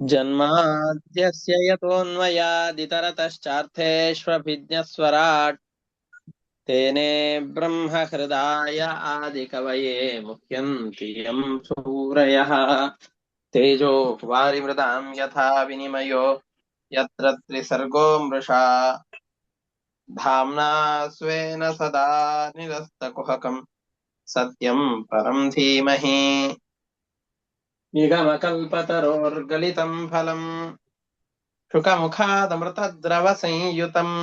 जन्माद्यस्य यतोऽन्वयादितरतश्चार्थेष्वभिज्ञस्वराट् तेने ब्रह्महृदाय आदिकवये मुह्यन्ति यं सूरयः तेजो वारिमृदां यथा विनिमयो यत्र त्रिसर्गो मृषा धाम्ना स्वेन सदा निरस्तकुहकं सत्यं परं धीमहि निगमकल्पतरोर्गलितं फलम् शुकमुखादमृतद्रवसंयुतम्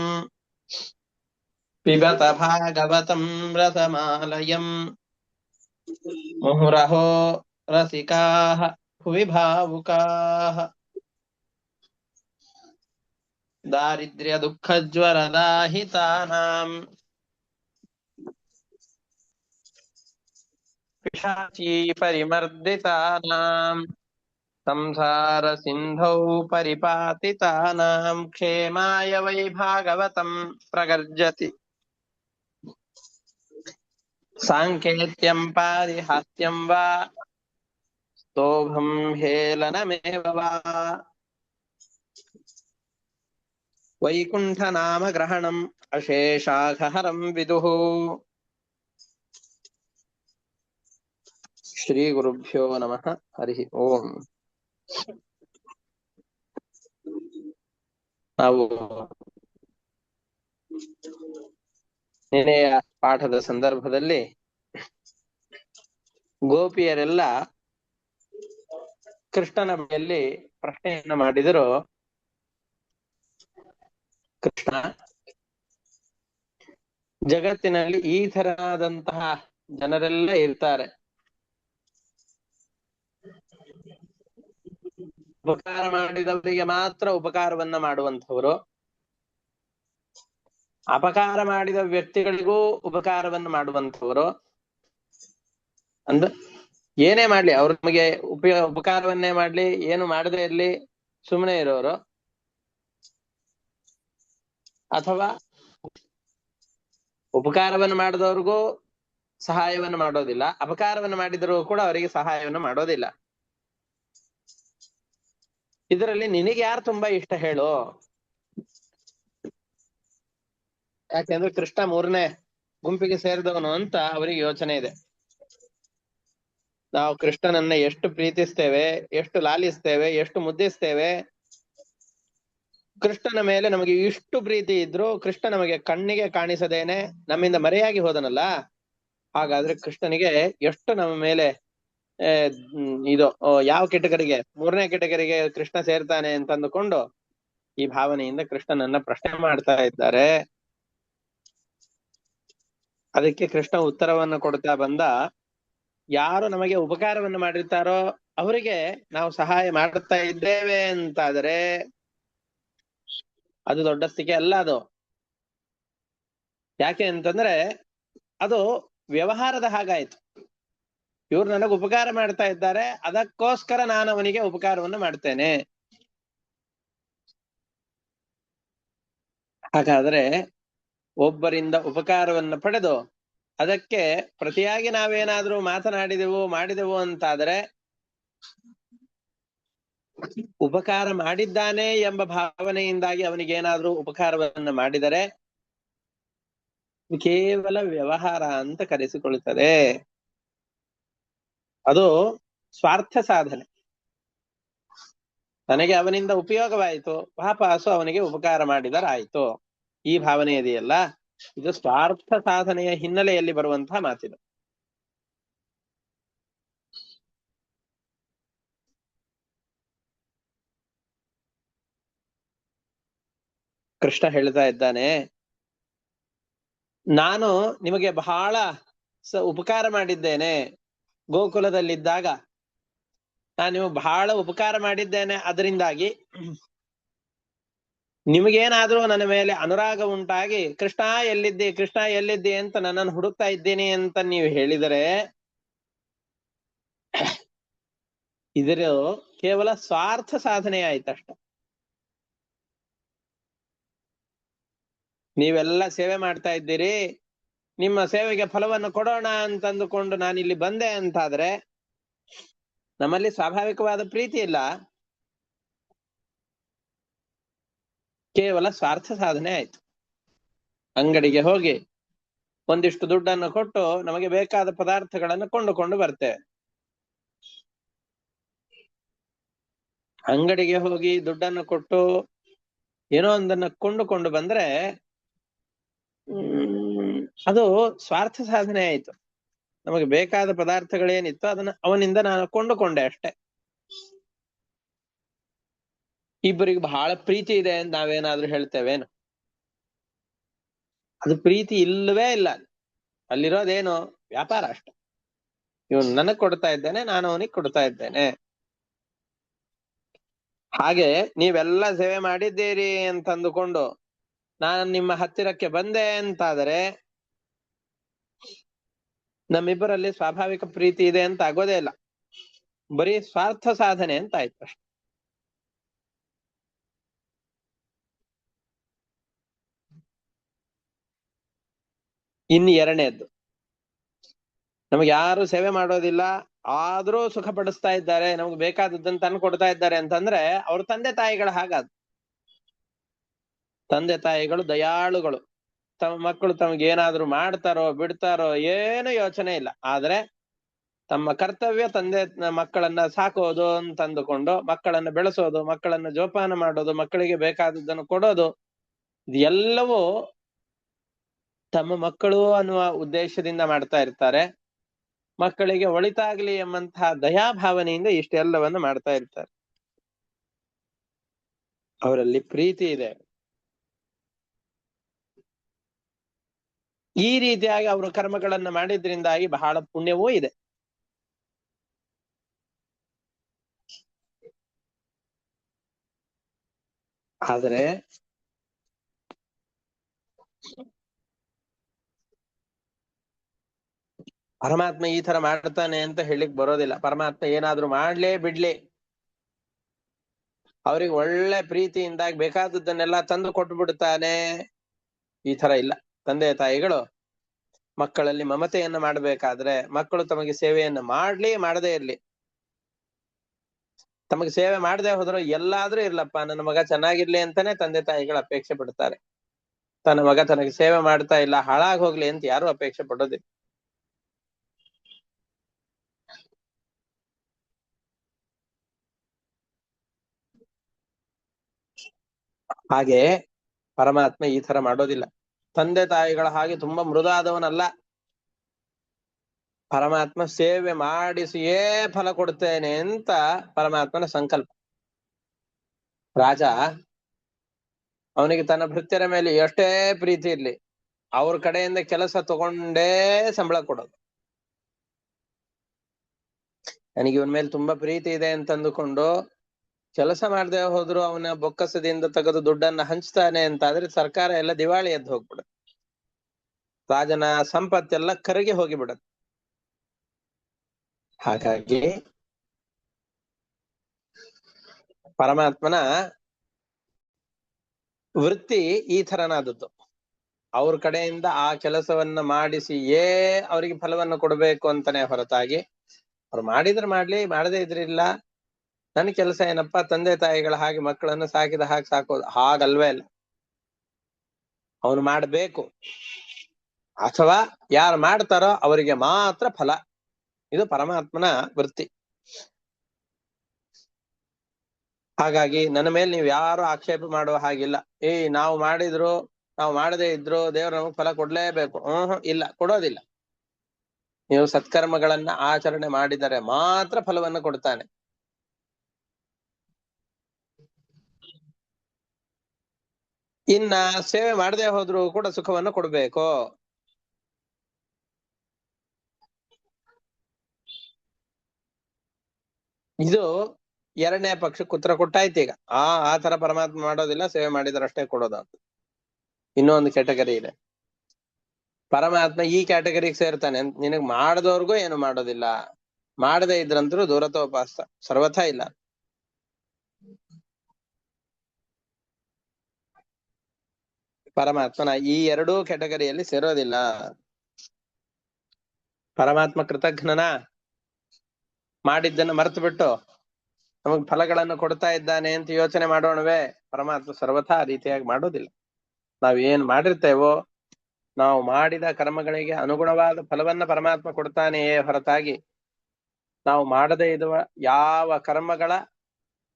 पिबत भागवतं रसमालयम् मुहुरहो रसिकाः भुवि भावुकाः दारिद्र्यदुःखज्वरदाहितानाम् पिशाची परिमर्दितानाम् संसारसिन्धौ परिपातितानाम् क्षेमाय वै भागवतं प्रगर्जति साङ्केत्यं पारिहास्यं वा स्तोभं हेलनमेव वा वैकुण्ठनामग्रहणम् अशेषाघहरं विदुः श्रीगुरुभ्यो नमः हरिः ओम् ನಾವು ನಿನ್ನೆಯ ಪಾಠದ ಸಂದರ್ಭದಲ್ಲಿ ಗೋಪಿಯರೆಲ್ಲ ಕೃಷ್ಣನ ಬಳಿಯಲ್ಲಿ ಪ್ರಶ್ನೆಯನ್ನ ಮಾಡಿದರು. ಕೃಷ್ಣ, ಜಗತ್ತಿನಲ್ಲಿ ಈ ತರನಾದಂತಹ ಜನರೆಲ್ಲ ಇರ್ತಾರೆ. ಉಪಕಾರ ಮಾಡಿದವರಿಗೆ ಮಾತ್ರ ಉಪಕಾರವನ್ನ ಮಾಡುವಂಥವರು, ಅಪಕಾರ ಮಾಡಿದ ವ್ಯಕ್ತಿಗಳಿಗೂ ಉಪಕಾರವನ್ನು ಮಾಡುವಂಥವರು. ಅಂದ್ರೆ ಏನೇ ಮಾಡ್ಲಿ, ಅವ್ರ ನಮಗೆ ಉಪಕಾರವನ್ನೇ ಮಾಡ್ಲಿ, ಏನು ಮಾಡದೇ ಇರ್ಲಿ, ಸುಮ್ಮನೆ ಇರೋರು, ಅಥವಾ ಉಪಕಾರವನ್ನು ಮಾಡಿದವ್ರಿಗೂ ಸಹಾಯವನ್ನು ಮಾಡೋದಿಲ್ಲ, ಅಪಕಾರವನ್ನು ಮಾಡಿದರೂ ಕೂಡ ಅವರಿಗೆ ಸಹಾಯವನ್ನು ಮಾಡೋದಿಲ್ಲ. ಇದರಲ್ಲಿ ನಿನಗೆ ಯಾರು ತುಂಬಾ ಇಷ್ಟ ಹೇಳು? ಯಾಕೆಂದ್ರೆ ಕೃಷ್ಣ 3ನೇ ಗುಂಪಿಗೆ ಸೇರಿದವನು ಅಂತ ಅವರಿಗೆ ಯೋಚನೆ ಇದೆ. ನಾವು ಕೃಷ್ಣನನ್ನ ಎಷ್ಟು ಪ್ರೀತಿಸ್ತೇವೆ, ಎಷ್ಟು ಲಾಲಿಸ್ತೇವೆ, ಎಷ್ಟು ಮುದ್ದಿಸ್ತೇವೆ. ಕೃಷ್ಣನ ಮೇಲೆ ನಮಗೆ ಇಷ್ಟು ಪ್ರೀತಿ ಇದ್ರು ಕೃಷ್ಣ ನಮಗೆ ಕಣ್ಣಿಗೆ ಕಾಣಿಸದೇನೆ ನಮ್ಮಿಂದ ಮರೆಯಾಗಿ ಹೋದನಲ್ಲ, ಹಾಗಾದ್ರೆ ಕೃಷ್ಣನಿಗೆ ಎಷ್ಟು ನಮ್ಮ ಮೇಲೆ ಇದು ಯಾವ ಕೆಟಗರಿಗೆ, 3ನೇ ಕೆಟಗರಿಗೆ ಕೃಷ್ಣ ಸೇರ್ತಾನೆ ಅಂತ ಅಂದುಕೊಂಡು ಈ ಭಾವನೆಯಿಂದ ಕೃಷ್ಣನನ್ನ ಪ್ರಶ್ನೆ ಮಾಡ್ತಾ ಇದ್ದಾರೆ. ಅದಕ್ಕೆ ಕೃಷ್ಣ ಉತ್ತರವನ್ನು ಕೊಡ್ತಾ ಬಂದ, ಯಾರು ನಮಗೆ ಉಪಕಾರವನ್ನು ಮಾಡಿರ್ತಾರೋ ಅವರಿಗೆ ನಾವು ಸಹಾಯ ಮಾಡುತ್ತಾ ಇದ್ದೇವೆ ಅಂತಾದರೆ ಅದು ದೊಡ್ಡಸ್ತಿಕೆ ಅಲ್ಲ. ಅದು ಯಾಕೆ ಅಂತಂದ್ರೆ ಅದು ವ್ಯವಹಾರದ ಹಾಗಾಯ್ತು. ಇವ್ರು ನನಗೆ ಉಪಕಾರ ಮಾಡ್ತಾ ಇದ್ದಾರೆ, ಅದಕ್ಕೋಸ್ಕರ ನಾನು ಅವನಿಗೆ ಉಪಕಾರವನ್ನು ಮಾಡ್ತೇನೆ. ಹಾಗಾದ್ರೆ ಒಬ್ಬರಿಂದ ಉಪಕಾರವನ್ನು ಪಡೆದು ಅದಕ್ಕೆ ಪ್ರತಿಯಾಗಿ ನಾವೇನಾದ್ರೂ ಮಾತನಾಡಿದೆವು ಮಾಡಿದೆವು ಅಂತಾದರೆ, ಉಪಕಾರ ಮಾಡಿದ್ದಾನೆ ಎಂಬ ಭಾವನೆಯಿಂದಾಗಿ ಅವನಿಗೇನಾದ್ರೂ ಉಪಕಾರವನ್ನು ಮಾಡಿದರೆ ಕೇವಲ ವ್ಯವಹಾರ ಅಂತ ಕರೆಸಿಕೊಳ್ಳುತ್ತದೆ. ಅದು ಸ್ವಾರ್ಥ ಸಾಧನೆ. ನನಗೆ ಅವನಿಂದ ಉಪಯೋಗವಾಯಿತು, ವಾಪಸ್ಸು ಅವನಿಗೆ ಉಪಕಾರ ಮಾಡಿದರಾಯ್ತು, ಈ ಭಾವನೆ ಇದೆಯಲ್ಲ, ಇದು ಸ್ವಾರ್ಥ ಸಾಧನೆಯ ಹಿನ್ನೆಲೆಯಲ್ಲಿ ಬರುವಂತಹ ಮಾತಿದು. ಕೃಷ್ಣ ಹೇಳ್ತಾ ಇದ್ದಾನೆ, ನಾನು ನಿಮಗೆ ಬಹಳ ಉಪಕಾರ ಮಾಡಿದ್ದೇನೆ. ಗೋಕುಲದಲ್ಲಿದ್ದಾಗ ನಾನು ನಿಮಗೆ ಬಹಳ ಉಪಕಾರ ಮಾಡಿದ್ದೇನೆ, ಅದರಿಂದಾಗಿ ನಿಮಗೇನಾದ್ರೂ ನನ್ನ ಮೇಲೆ ಅನುರಾಗ ಉಂಟಾಗಿ ಕೃಷ್ಣ ಎಲ್ಲಿದ್ದಿ, ಕೃಷ್ಣ ಎಲ್ಲಿದ್ದಿ ಅಂತ ನನ್ನನ್ನು ಹುಡುಕ್ತಾ ಇದ್ದೀನಿ ಅಂತ ನೀವು ಹೇಳಿದರೆ, ಇದರ ಕೇವಲ ಸ್ವಾರ್ಥ ಸಾಧನೆ ಆಯ್ತಷ್ಟ. ನೀವೆಲ್ಲ ಸೇವೆ ಮಾಡ್ತಾ ಇದ್ದೀರಿ, ನಿಮ್ಮ ಸೇವೆಗೆ ಫಲವನ್ನು ಕೊಡೋಣ ಅಂತಂದುಕೊಂಡು ನಾನಿಲ್ಲಿ ಬಂದೆ ಅಂತಾದ್ರೆ ನಮ್ಮಲ್ಲಿ ಸ್ವಾಭಾವಿಕವಾದ ಪ್ರೀತಿ ಇಲ್ಲ. ಕೇವಲ ಸ್ವಾರ್ಥ ಸಾಧನೆ ಆಯ್ತು. ಅಂಗಡಿಗೆ ಹೋಗಿ ಒಂದಿಷ್ಟು ದುಡ್ಡನ್ನು ಕೊಟ್ಟು ನಮಗೆ ಬೇಕಾದ ಪದಾರ್ಥಗಳನ್ನು ಕೊಂಡುಕೊಂಡು ಬರ್ತೇವೆ. ಅಂಗಡಿಗೆ ಹೋಗಿ ದುಡ್ಡನ್ನು ಕೊಟ್ಟು ಏನೋ ಒಂದನ್ನ ಕೊಂಡುಕೊಂಡು ಬಂದ್ರೆ ಅದು ಸ್ವಾರ್ಥ ಸಾಧನೆ ಆಯ್ತು. ನಮಗೆ ಬೇಕಾದ ಪದಾರ್ಥಗಳೇನಿತ್ತು ಅದನ್ನ ಅವನಿಂದ ನಾನು ಕೊಂಡುಕೊಂಡೆ ಅಷ್ಟೆ. ಇಬ್ಬರಿಗೆ ಬಹಳ ಪ್ರೀತಿ ಇದೆ ಅಂತ ನಾವೇನಾದ್ರೂ ಹೇಳ್ತೇವೇನು? ಅದು ಪ್ರೀತಿ ಇಲ್ಲವೇ ಇಲ್ಲ. ಅಲ್ಲಿರೋದೇನು ವ್ಯಾಪಾರ ಅಷ್ಟೆ. ಇವನು ನನಗ್ ಕೊಡ್ತಾ ಇದ್ದೇನೆ, ನಾನು ಅವನಿಗೆ ಕೊಡ್ತಾ ಇದ್ದೇನೆ. ಹಾಗೆ ನೀವೆಲ್ಲ ಸೇವೆ ಮಾಡಿದ್ದೀರಿ ಅಂತಂದುಕೊಂಡು ನಾನು ನಿಮ್ಮ ಹತ್ತಿರಕ್ಕೆ ಬಂದೆ ಅಂತಾದರೆ ನಮ್ಮಿಬ್ಬರಲ್ಲಿ ಸ್ವಾಭಾವಿಕ ಪ್ರೀತಿ ಇದೆ ಅಂತ ಆಗೋದೇ ಇಲ್ಲ. ಬರೀ ಸ್ವಾರ್ಥ ಸಾಧನೆ ಅಂತ ಆಯ್ತು ಅಷ್ಟೆ. ಇನ್ನು ಎರಡನೇದ್ದು, ನಮ್ಗೆ ಯಾರು ಸೇವೆ ಮಾಡೋದಿಲ್ಲ ಆದ್ರೂ ಸುಖ ಪಡಿಸ್ತಾ ಇದ್ದಾರೆ, ನಮ್ಗೆ ಬೇಕಾದದ್ದನ್ನು ತಂದು ಕೊಡ್ತಾ ಇದ್ದಾರೆ ಅಂತಂದ್ರೆ ಅವ್ರ ತಂದೆ ತಾಯಿಗಳ ಹಾಗಾದ. ತಂದೆ ತಾಯಿಗಳು ದಯಾಳುಗಳು. ತಮ್ಮ ಮಕ್ಕಳು ತಮ್ಗೆ ಏನಾದ್ರು ಮಾಡ್ತಾರೋ ಬಿಡ್ತಾರೋ ಏನು ಯೋಚನೆ ಇಲ್ಲ. ಆದ್ರೆ ತಮ್ಮ ಕರ್ತವ್ಯ ತಂದೆ ಮಕ್ಕಳನ್ನ ಸಾಕೋದು ಅಂತಂದುಕೊಂಡು ಮಕ್ಕಳನ್ನ ಬೆಳೆಸೋದು, ಮಕ್ಕಳನ್ನ ಜೋಪಾನ ಮಾಡೋದು, ಮಕ್ಕಳಿಗೆ ಬೇಕಾದದ್ದನ್ನು ಕೊಡೋದು, ಇದೆಲ್ಲವೂ ತಮ್ಮ ಮಕ್ಕಳು ಅನ್ನುವ ಉದ್ದೇಶದಿಂದ ಮಾಡ್ತಾ ಇರ್ತಾರೆ. ಮಕ್ಕಳಿಗೆ ಒಳಿತಾಗ್ಲಿ ಎಂಬಂತಹ ದಯಾಭಾವನೆಯಿಂದ ಇಷ್ಟೆಲ್ಲವನ್ನು ಮಾಡ್ತಾ ಇರ್ತಾರೆ. ಅವರಲ್ಲಿ ಪ್ರೀತಿ ಇದೆ. ಈ ರೀತಿಯಾಗಿ ಅವರು ಕರ್ಮಗಳನ್ನ ಮಾಡಿದ್ರಿಂದಾಗಿ ಬಹಳ ಪುಣ್ಯವೂ ಇದೆ. ಆದರೆ ಪರಮಾತ್ಮ ಈ ತರ ಮಾಡ್ತಾನೆ ಅಂತ ಹೇಳಿಕ್ ಬರೋದಿಲ್ಲ. ಪರಮಾತ್ಮ ಏನಾದ್ರೂ ಮಾಡ್ಲೇ ಬಿಡ್ಲಿ, ಅವ್ರಿಗೆ ಒಳ್ಳೆ ಪ್ರೀತಿಯಿಂದಾಗಿ ಬೇಕಾದದ್ದನ್ನೆಲ್ಲ ತಂದು ಕೊಟ್ಟು ಬಿಡ್ತಾನೆ, ಈ ತರ ಇಲ್ಲ. ತಂದೆ ತಾಯಿಗಳು ಮಕ್ಕಳಲ್ಲಿ ಮಮತೆಯನ್ನ ಮಾಡಬೇಕಾದ್ರೆ ಮಕ್ಕಳು ತಮಗೆ ಸೇವೆಯನ್ನ ಮಾಡ್ಲಿ ಮಾಡದೇ ಇರ್ಲಿ, ತಮಗೆ ಸೇವೆ ಮಾಡದೆ ಹೋದ್ರು ಎಲ್ಲಾದ್ರೂ ಇರ್ಲಪ್ಪ ನನ್ನ ಮಗ ಚೆನ್ನಾಗಿರ್ಲಿ ಅಂತಾನೆ ತಂದೆ ತಾಯಿಗಳು ಅಪೇಕ್ಷೆ ಪಡ್ತಾರೆ. ತನ್ನ ಮಗ ತನಗೆ ಸೇವೆ ಮಾಡ್ತಾ ಇಲ್ಲ ಹಾಳಾಗ್ ಹೋಗ್ಲಿ ಅಂತ ಯಾರು ಅಪೇಕ್ಷೆ ಪಡೋದಿಲ್ಲ. ಹಾಗೆ ಪರಮಾತ್ಮ ಈ ತರ ಮಾಡೋದಿಲ್ಲ. ತಂದೆ ತಾಯಿಗಳ ಹಾಗೆ ತುಂಬಾ ಮೃದಾದವನಲ್ಲ. ಪರಮಾತ್ಮ ಸೇವೆ ಮಾಡಿಸಿಯೇ ಫಲ ಕೊಡ್ತೇನೆ ಅಂತ ಪರಮಾತ್ಮನ ಸಂಕಲ್ಪ. ರಾಜ ಅವನಿಗೆ ತನ್ನ ಭೃತ್ಯರ ಮೇಲೆ ಎಷ್ಟೇ ಪ್ರೀತಿ ಇರ್ಲಿ, ಅವ್ರ ಕಡೆಯಿಂದ ಕೆಲಸ ತಗೊಂಡೇ ಸಂಬಳ ಕೊಡೋದು. ನನಗೆ ಇವನ್ ಮೇಲೆ ತುಂಬಾ ಪ್ರೀತಿ ಇದೆ ಅಂತಂದುಕೊಂಡು ಕೆಲಸ ಮಾಡದೆ ಹೋದ್ರು ಅವನ ಬೊಕ್ಕಸದಿಂದ ತೆಗೆದು ದುಡ್ಡನ್ನ ಹಂಚ್ತಾನೆ ಅಂತಾದ್ರೆ ಸರ್ಕಾರ ಎಲ್ಲ ದಿವಾಳಿ ಎದ್ದು ಹೋಗ್ಬಿಡುತ್ತೆ. ರಾಜನ ಸಂಪತ್ತೆಲ್ಲ ಕರಗಿ ಹೋಗಿಬಿಡತ್ತೆ. ಹಾಗಾಗಿ ಪರಮಾತ್ಮನ ವೃತ್ತಿ ಈ ತರನಾದದ್ದು. ಅವ್ರ ಕಡೆಯಿಂದ ಆ ಕೆಲಸವನ್ನ ಮಾಡಿಸಿಯೇ ಅವರಿಗೆ ಫಲವನ್ನು ಕೊಡ್ಬೇಕು ಅಂತಾನೆ ಹೊರತಾಗಿ ಅವ್ರು ಮಾಡಿದ್ರೆ ಮಾಡ್ಲಿ ಮಾಡದೇ ಇದ್ರಿಲ್ಲ, ನನ್ನ ಕೆಲಸ ಏನಪ್ಪಾ ತಂದೆ ತಾಯಿಗಳ ಹಾಗೆ ಮಕ್ಕಳನ್ನು ಸಾಕಿದ ಹಾಗೆ ಸಾಕೋದು, ಹಾಗಲ್ವೇ ಇಲ್ಲ. ಅವನು ಮಾಡ್ಬೇಕು, ಅಥವಾ ಯಾರು ಮಾಡ್ತಾರೋ ಅವರಿಗೆ ಮಾತ್ರ ಫಲ. ಇದು ಪರಮಾತ್ಮನ ವೃತ್ತಿ. ಹಾಗಾಗಿ ನನ್ನ ಮೇಲೆ ನೀವು ಯಾರು ಆಕ್ಷೇಪ ಮಾಡುವ ಹಾಗಿಲ್ಲ. ನಾವು ಮಾಡಿದ್ರು ನಾವು ಮಾಡದೇ ಇದ್ರು ದೇವ್ರು ನಮಗ್ ಫಲ ಕೊಡ್ಲೇಬೇಕು, ಇಲ್ಲ, ಕೊಡೋದಿಲ್ಲ. ನೀವು ಸತ್ಕರ್ಮಗಳನ್ನ ಆಚರಣೆ ಮಾಡಿದರೆ ಮಾತ್ರ ಫಲವನ್ನು ಕೊಡ್ತಾನೆ. ಇನ್ನ ಸೇವೆ ಮಾಡದೆ ಹೋದ್ರು ಕೂಡ ಸುಖವನ್ನು ಕೊಡ್ಬೇಕು. ಇದು ಎರಡನೇ ಪಕ್ಷಕ್ಕೆ ಉತ್ತರ ಕೊಟ್ಟಾಯ್ತು. ಈಗ ಆ ತರ ಪರಮಾತ್ಮ ಮಾಡೋದಿಲ್ಲ, ಸೇವೆ ಮಾಡಿದ್ರೆ ಅಷ್ಟೇ ಕೊಡೋದಂತ. ಇನ್ನೊಂದು ಕ್ಯಾಟಗರಿ ಇದೆ. ಪರಮಾತ್ಮ ಈ ಕ್ಯಾಟಗರಿಗೆ ಸೇರ್ತಾನೆ. ನಿನಗ್ ಮಾಡದವ್ರಿಗೂ ಏನು ಮಾಡೋದಿಲ್ಲ, ಮಾಡದೇ ಇದ್ರಂತರೂ ದೂರತೋಪಾಸ ಸರ್ವಥಾ ಇಲ್ಲ. ಪರಮಾತ್ಮನ ಈ ಎರಡೂ ಕ್ಯಾಟಗರಿಯಲ್ಲಿ ಸೇರೋದಿಲ್ಲ. ಪರಮಾತ್ಮ ಕೃತಜ್ಞನ, ಮಾಡಿದ್ದನ್ನು ಮರೆತು ಬಿಟ್ಟು ನಮಗ್ ಫಲಗಳನ್ನು ಕೊಡ್ತಾ ಇದ್ದಾನೆ ಅಂತ ಯೋಚನೆ ಮಾಡೋಣವೇ? ಪರಮಾತ್ಮ ಸರ್ವಥಾ ಆ ರೀತಿಯಾಗಿ ಮಾಡೋದಿಲ್ಲ. ನಾವೇನ್ ಮಾಡಿರ್ತೇವೋ, ನಾವು ಮಾಡಿದ ಕರ್ಮಗಳಿಗೆ ಅನುಗುಣವಾದ ಫಲವನ್ನ ಪರಮಾತ್ಮ ಕೊಡ್ತಾನೆಯೇ ಹೊರತಾಗಿ ನಾವು ಮಾಡದೇ ಇರುವ ಯಾವ ಕರ್ಮಗಳ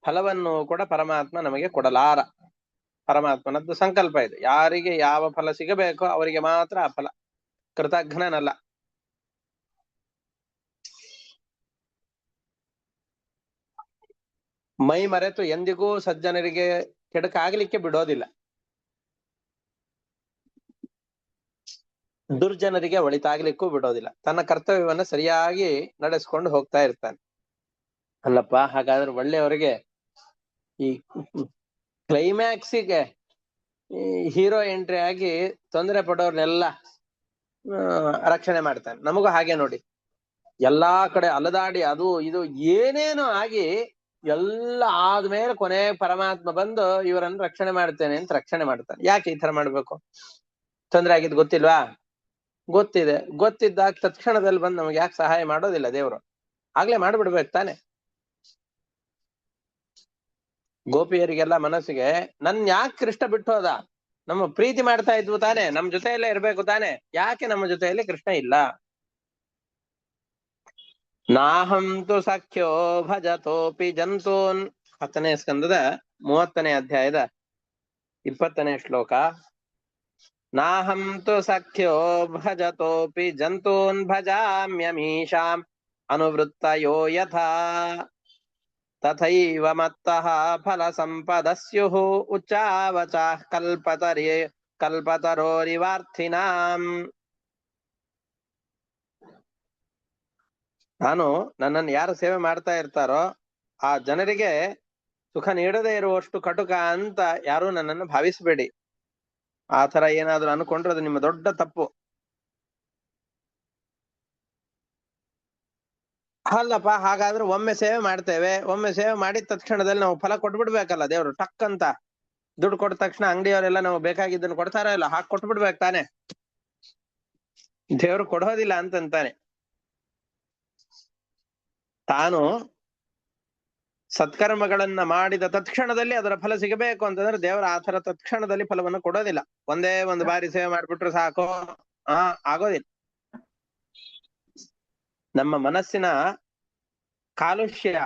ಫಲವನ್ನು ಕೂಡ ಪರಮಾತ್ಮ ನಮಗೆ ಕೊಡಲಾರ. ಪರಮಾತ್ಮನದ್ದು ಸಂಕಲ್ಪ ಇದೆ, ಯಾರಿಗೆ ಯಾವ ಫಲ ಸಿಗಬೇಕೋ ಅವರಿಗೆ ಮಾತ್ರ ಆ ಫಲ. ಕೃತಜ್ಞನಲ್ಲ. ಮೈ ಮರೆತು ಎಂದಿಗೂ ಸಜ್ಜನರಿಗೆ ಕೆಡಕಾಗ್ಲಿಕ್ಕೆ ಬಿಡೋದಿಲ್ಲ, ದುರ್ಜನರಿಗೆ ಒಳಿತಾಗ್ಲಿಕ್ಕೂ ಬಿಡೋದಿಲ್ಲ. ತನ್ನ ಕರ್ತವ್ಯವನ್ನ ಸರಿಯಾಗಿ ನಡೆಸ್ಕೊಂಡು ಹೋಗ್ತಾ ಇರ್ತಾನೆ. ಅಲ್ಲಪ್ಪ, ಹಾಗಾದ್ರೆ ಒಳ್ಳೆಯವರಿಗೆ ಈ ಕ್ಲೈಮ್ಯಾಕ್ಸಿಗೆ ಹೀರೋ ಎಂಟ್ರಿ ಆಗಿ ತೊಂದರೆ ಪಡೋರ್ನೆಲ್ಲ ರಕ್ಷಣೆ ಮಾಡ್ತಾನೆ. ನಮಗೂ ಹಾಗೆ ನೋಡಿ, ಎಲ್ಲಾ ಕಡೆ ಅಲದಾಡಿ ಅದು ಇದು ಏನೇನೋ ಆಗಿ ಎಲ್ಲ ಆದ್ಮೇಲೆ ಕೊನೆ ಪರಮಾತ್ಮ ಬಂದು ಇವರನ್ನು ರಕ್ಷಣೆ ಮಾಡ್ತೇನೆ ಅಂತ ರಕ್ಷಣೆ ಮಾಡ್ತಾನೆ. ಯಾಕೆ ಈ ತರ ಮಾಡ್ಬೇಕು? ತೊಂದರೆ ಆಗಿದ್ ಗೊತ್ತಿಲ್ವಾ? ಗೊತ್ತಿದೆ. ಗೊತ್ತಿದ್ದಾಗ ತತ್ಕ್ಷಣದಲ್ಲಿ ಬಂದು ನಮ್ಗೆ ಯಾಕೆ ಸಹಾಯ ಮಾಡೋದಿಲ್ಲ ದೇವ್ರು? ಆಗ್ಲೇ ಮಾಡ್ಬಿಡ್ಬೇಕು ತಾನೆ. ಗೋಪಿಯರಿಗೆಲ್ಲ ಮನಸ್ಸಿಗೆ ನನ್ ಯಾಕೆ ಕೃಷ್ಣ ಬಿಟ್ಟು ಹೋದ? ನಮ್ಮ ಪ್ರೀತಿ ಮಾಡ್ತಾ ಇದ್ವು ತಾನೆ, ನಮ್ ಜೊತೆಯಲ್ಲೇ ಇರ್ಬೇಕು ತಾನೆ, ಯಾಕೆ ನಮ್ಮ ಜೊತೆಯಲ್ಲಿ ಕೃಷ್ಣ ಇಲ್ಲ? ನಾಹಂತು ಸಖ್ಯೋ ಭಜತೋಪಿ ಜಂತೂನ್, 10ನೇ ಸ್ಕಂದದ 30ನೇ ಅಧ್ಯಾಯದ 20ನೇ ಶ್ಲೋಕ. ನಾಹಂತು ಸಖ್ಯೋ ಭಜತೋಪಿ ಜಂತೂನ್ ಭಜಾಮ್ಯಮೀಶಾಂ ಅನುವೃತ್ತಯೋ ಯಥಾ ತಥೈವ ಮತ್ತಃ ಫಲ ಸಂಪದಸ್ಯುಃ ಉಚ್ಚಾವಚಾಃ ಕಲ್ಪತರೋರಿವಾರ್ಥಿನಾಂ. ನಾನು ನನ್ನನ್ನು ಯಾರು ಸೇವೆ ಮಾಡ್ತಾ ಇರ್ತಾರೋ ಆ ಜನರಿಗೆ ಸುಖ ನೀಡದೇ ಇರುವಷ್ಟು ಕಟುಕ ಅಂತ ಯಾರು ನನ್ನನ್ನು ಭಾವಿಸಬೇಡಿ. ಆ ತರ ಏನಾದ್ರು ಅನ್ಕೊಂಡ್ರೆ ಅದು ನಿಮ್ಮ ದೊಡ್ಡ ತಪ್ಪು. ಅಲ್ಲಪ್ಪ, ಹಾಗಾದ್ರೆ ಒಮ್ಮೆ ಸೇವೆ ಮಾಡ್ತೇವೆ, ಒಮ್ಮೆ ಸೇವೆ ಮಾಡಿದ ತಕ್ಷಣದಲ್ಲಿ ನಾವು ಫಲ ಕೊಟ್ಬಿಡ್ಬೇಕಲ್ಲ ದೇವ್ರು. ಟಕ್ ಅಂತ ದುಡ್ಡು ಕೊಟ್ಟ ತಕ್ಷಣ ಅಂಗಡಿಯವರೆಲ್ಲ ನಾವು ಬೇಕಾಗಿದ್ದನ್ನು ಕೊಡ್ತಾರ ಇಲ್ಲ, ಹಾಕಿ ಕೊಟ್ಬಿಡ್ಬೇಕು ತಾನೆ. ದೇವ್ರು ಕೊಡೋದಿಲ್ಲ ಅಂತಂತಾನೆ. ತಾನು ಸತ್ಕರ್ಮಗಳನ್ನ ಮಾಡಿದ ತತ್ಕ್ಷಣದಲ್ಲಿ ಅದರ ಫಲ ಸಿಗಬೇಕು ಅಂತಂದ್ರೆ ದೇವರ ಆ ತರ ತತ್ಕ್ಷಣದಲ್ಲಿ ಫಲವನ್ನು ಕೊಡೋದಿಲ್ಲ. ಒಂದೇ ಒಂದು ಬಾರಿ ಸೇವೆ ಮಾಡ್ಬಿಟ್ರು ಸಾಕು, ಆಗೋದಿಲ್ಲ. ನಮ್ಮ ಮನಸ್ಸಿನ ಕಾಲುಷ್ಯ,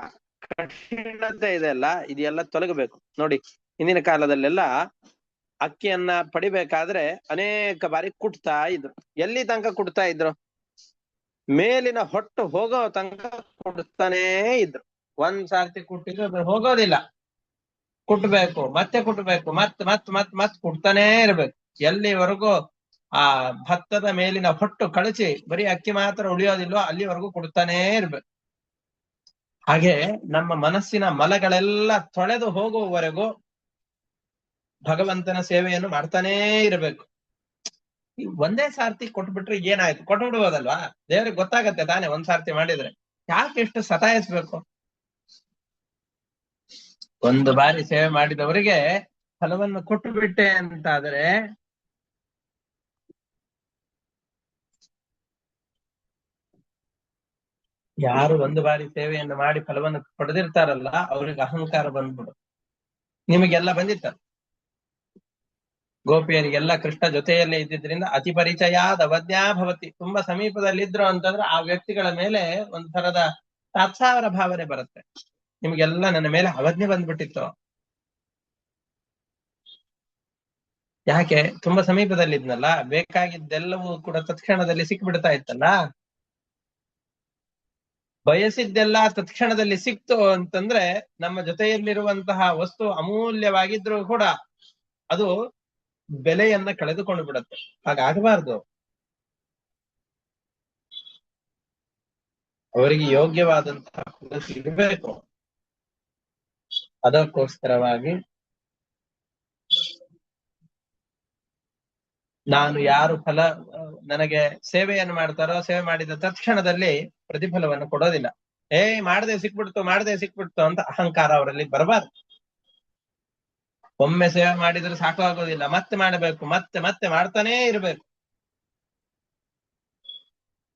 ಕಠಿಣತೆ ಇದೆಲ್ಲ, ಇದೆಲ್ಲ ತೊಲಗಬೇಕು. ನೋಡಿ, ಹಿಂದಿನ ಕಾಲದಲ್ಲೆಲ್ಲ ಅಕ್ಕಿಯನ್ನ ಪಡಿಬೇಕಾದ್ರೆ ಅನೇಕ ಬಾರಿ ಕುಟ್ತಾ ಇದ್ರು. ಎಲ್ಲಿ ತನಕ ಕುಟ್ತಾ ಇದ್ರು? ಮೇಲಿನ ಹೊಟ್ಟು ಹೋಗೋ ತನಕ ಕುಟ್ತಾನೇ ಇದ್ರು. ಒಂದ್ ಸಾರ್ತಿ ಕುಟ್ಟಿದ್ರೆ ಅದು ಹೋಗೋದಿಲ್ಲ, ಕುಟ್ಬೇಕು, ಮತ್ತೆ ಕುಟ್ಬೇಕು, ಮತ್ ಕುಟ್ತಾನೇ ಇರ್ಬೇಕು. ಎಲ್ಲಿವರೆಗೂ ಆ ಭತ್ತದ ಮೇಲಿನ ಹೊಟ್ಟು ಕಳಚಿ ಬರೀ ಅಕ್ಕಿ ಮಾತ್ರ ಉಳಿಯೋದಿಲ್ವೋ ಅಲ್ಲಿವರೆಗೂ ಕುಡ್ತಾನೇ ಇರ್ಬೇಕು. ಹಾಗೆ ನಮ್ಮ ಮನಸ್ಸಿನ ಮಲಗಳೆಲ್ಲ ತೊಳೆದು ಹೋಗುವವರೆಗೂ ಭಗವಂತನ ಸೇವೆಯನ್ನು ಮಾಡ್ತಾನೇ ಇರಬೇಕು. ಒಂದೇ ಸಾರ್ತಿ ಕೊಟ್ಬಿಟ್ರೆ ಏನಾಯ್ತು? ಕೊಟ್ಬಿಡ್ಬೋದಲ್ವಾ? ದೇವ್ರಿಗೆ ಗೊತ್ತಾಗತ್ತೆ ತಾನೆ ಒಂದ್ ಸಾರ್ತಿ ಮಾಡಿದ್ರೆ. ಯಾಕೆ ಎಷ್ಟು ಸತಾಯಿಸ್ಬೇಕು? ಒಂದು ಬಾರಿ ಸೇವೆ ಮಾಡಿದವರಿಗೆ ಫಲವನ್ನು ಕೊಟ್ಟು ಬಿಟ್ಟೆ ಅಂತಾದ್ರೆ ಯಾರು ಒಂದು ಬಾರಿ ಸೇವೆಯನ್ನು ಮಾಡಿ ಫಲವನ್ನು ಪಡೆದಿರ್ತಾರಲ್ಲ ಅವ್ರಿಗೆ ಅಹಂಕಾರ ಬಂದ್ಬಿಡು. ನಿಮಗೆಲ್ಲ ಬಂದಿತ್ತ? ಗೋಪಿಯರಿಗೆಲ್ಲ ಕೃಷ್ಣ ಜೊತೆಯಲ್ಲೇ ಇದ್ದಿದ್ರಿಂದ ಅತಿ ಪರಿಚಯಾದ ಅವಜ್ಞಾ ಭವತಿ. ತುಂಬಾ ಸಮೀಪದಲ್ಲಿದ್ರು ಅಂತಂದ್ರೆ ಆ ವ್ಯಕ್ತಿಗಳ ಮೇಲೆ ಒಂದ್ ತರದ ತಾತ್ಸಾರ ಭಾವನೆ ಬರುತ್ತೆ. ನಿಮ್ಗೆಲ್ಲ ನನ್ನ ಮೇಲೆ ಅವಜ್ಞೆ ಬಂದ್ಬಿಟ್ಟಿತ್ತು. ಯಾಕೆ? ತುಂಬಾ ಸಮೀಪದಲ್ಲಿದ್ನಲ್ಲ, ಬೇಕಾಗಿದ್ದೆಲ್ಲವೂ ಕೂಡ ತತ್ಕ್ಷಣದಲ್ಲಿ ಸಿಕ್ಬಿಡ್ತಾ ಇತ್ತಲ್ಲ. ಬಯಸಿದ್ದೆಲ್ಲ ತತ್ಕ್ಷಣದಲ್ಲಿ ಸಿಕ್ತು ಅಂತಂದ್ರೆ ನಮ್ಮ ಜೊತೆಯಲ್ಲಿರುವಂತಹ ವಸ್ತು ಅಮೂಲ್ಯವಾಗಿದ್ರೂ ಕೂಡ ಅದು ಬೆಲೆಯನ್ನ ಕಳೆದುಕೊಂಡು ಬಿಡುತ್ತೆ. ಹಾಗಾಗಬಾರ್ದು. ಅವರಿಗೆ ಯೋಗ್ಯವಾದಂತಹ ಫಲ ಸಿಗಬೇಕು. ಅದಕ್ಕೋಸ್ಕರವಾಗಿ ನಾನು ಯಾರು ಫಲ ನನಗೆ ಸೇವೆಯನ್ನು ಮಾಡ್ತಾರೋ ಸೇವೆ ಮಾಡಿದ ತಕ್ಷಣದಲ್ಲಿ ಪ್ರತಿಫಲವನ್ನು ಕೊಡೋದಿಲ್ಲ. ಮಾಡದೆ ಸಿಕ್ಬಿಡ್ತು ಅಂತ ಅಹಂಕಾರ ಅವರಲ್ಲಿ ಬರಬಾರ್ದು. ಒಮ್ಮೆ ಸೇವೆ ಮಾಡಿದ್ರೆ ಸಾಕು ಆಗೋದಿಲ್ಲ, ಮತ್ತೆ ಮಾಡಬೇಕು, ಮತ್ತೆ ಮಾಡ್ತಾನೇ ಇರಬೇಕು.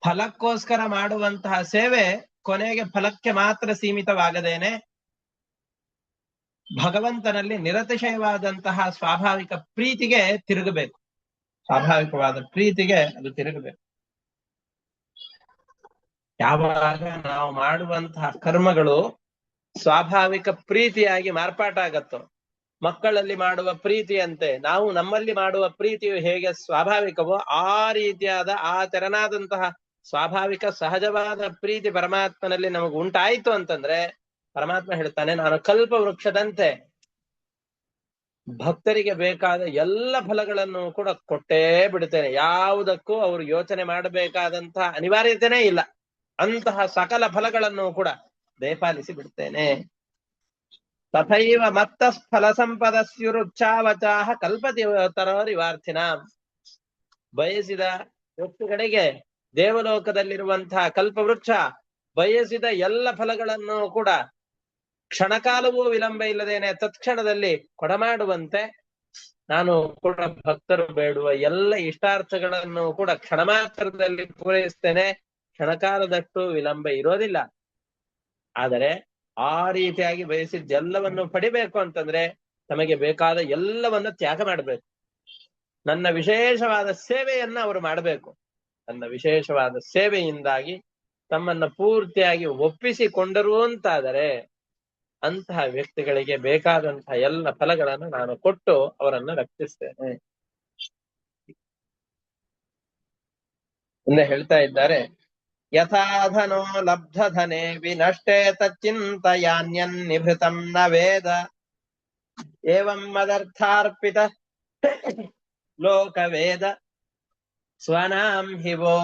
ಫಲಕ್ಕೋಸ್ಕರ ಮಾಡುವಂತಹ ಸೇವೆ ಕೊನೆಗೆ ಫಲಕ್ಕೆ ಮಾತ್ರ ಸೀಮಿತವಾಗದೇನೆ ಭಗವಂತನಲ್ಲಿ ನಿರತಿಶಯವಾದಂತಹ ಸ್ವಾಭಾವಿಕ ಪ್ರೀತಿಗೆ ತಿರುಗಬೇಕು. ಸ್ವಾಭಾವಿಕವಾದ ಪ್ರೀತಿಗೆ ಅದು ತಿರುಗಬೇಕು. ಯಾವಾಗ ನಾವು ಮಾಡುವಂತಹ ಕರ್ಮಗಳು ಸ್ವಾಭಾವಿಕ ಪ್ರೀತಿಯಾಗಿ ಮಾರ್ಪಾಟಾಗತ್ತೋ, ಮಕ್ಕಳಲ್ಲಿ ಮಾಡುವ ಪ್ರೀತಿಯಂತೆ ನಾವು ನಮ್ಮಲ್ಲಿ ಮಾಡುವ ಪ್ರೀತಿಯು ಹೇಗೆ ಸ್ವಾಭಾವಿಕವೋ ಆ ರೀತಿಯಾದ ಆ ತೆರನಾದಂತಹ ಸ್ವಾಭಾವಿಕ ಸಹಜವಾದ ಪ್ರೀತಿ ಪರಮಾತ್ಮನಲ್ಲಿ ನಮಗೆ ಉಂಟಾಯಿತು ಅಂತಂದ್ರೆ ಪರಮಾತ್ಮ ಹೇಳ್ತಾನೆ, ನಾನು ಕಲ್ಪ ವೃಕ್ಷದಂತೆ ಭಕ್ತರಿಗೆ ಬೇಕಾದ ಎಲ್ಲ ಫಲಗಳನ್ನು ಕೂಡ ಕೊಟ್ಟೇ ಬಿಡುತ್ತೇನೆ. ಯಾವುದಕ್ಕೂ ಅವರು ಯೋಚನೆ ಮಾಡಬೇಕಾದಂತಹ ಅನಿವಾರ್ಯತೆನೇ ಇಲ್ಲ. ಅಂತಹ ಸಕಲ ಫಲಗಳನ್ನು ಕೂಡ ದಯಪಾಲಿಸಿ ಬಿಡ್ತೇನೆ. ತಥೈವ ಮತ್ತ ಫಲ ಸಂಪದಸ್ಯುರುಚ್ಚಾವಚಾಹ ಕಲ್ಪತಿ ತರೋರಿವಾರ್ಥಿನ. ಬಯಸಿದ ವ್ಯಕ್ತಿಗಳಿಗೆ ದೇವಲೋಕದಲ್ಲಿರುವಂತಹ ಕಲ್ಪವೃಕ್ಷ ಬಯಸಿದ ಎಲ್ಲ ಫಲಗಳನ್ನು ಕೂಡ ಕ್ಷಣಕಾಲವೂ ವಿಳಂಬ ಇಲ್ಲದೇನೆ ತತ್ಕ್ಷಣದಲ್ಲಿ ಕೊಡಮಾಡುವಂತೆ ನಾನು ಕೂಡ ಭಕ್ತರು ಬೇಡುವ ಎಲ್ಲ ಇಷ್ಟಾರ್ಥಗಳನ್ನು ಕೂಡ ಕ್ಷಣ ಮಾತ್ರದಲ್ಲಿ ಪೂರೈಸ್ತೇನೆ. ಕ್ಷಣಕಾಲದಷ್ಟು ವಿಳಂಬ ಇರೋದಿಲ್ಲ. ಆದರೆ ಆ ರೀತಿಯಾಗಿ ಬಯಸಿದ್ದೆಲ್ಲವನ್ನು ಪಡಿಬೇಕು ಅಂತಂದ್ರೆ ತಮಗೆ ಬೇಕಾದ ಎಲ್ಲವನ್ನ ತ್ಯಾಗ ಮಾಡಬೇಕು. ನನ್ನ ವಿಶೇಷವಾದ ಸೇವೆಯನ್ನ ಅವರು ಮಾಡಬೇಕು. ನನ್ನ ವಿಶೇಷವಾದ ಸೇವೆಯಿಂದಾಗಿ ತಮ್ಮನ್ನ ಪೂರ್ತಿಯಾಗಿ ಒಪ್ಪಿಸಿಕೊಂಡರು ಅಂತಾದರೆ ಅಂತಹ ವ್ಯಕ್ತಿಗಳಿಗೆ ಬೇಕಾದಂತಹ ಎಲ್ಲ ಫಲಗಳನ್ನು ನಾನು ಕೊಟ್ಟು ಅವರನ್ನು ರಕ್ಷಿಸ್ತೇನೆ. ಮುಂದೆ ಹೇಳ್ತಾ ಇದ್ದಾರೆ, ಯಥಾಧನೋ ಲಬ್ಧಧನೆ ವಿನಷ್ಟೇ ತಚ್ಚಿಂತಯಾನ್ಯನ್ನಿಭೃತಂ ನ ವೇದ ಏವಂ ಮದರ್ಥಾರ್ಪಿತ ಲೋಕವೇದ ಸ್ವನಾಂ ಹಿವೋ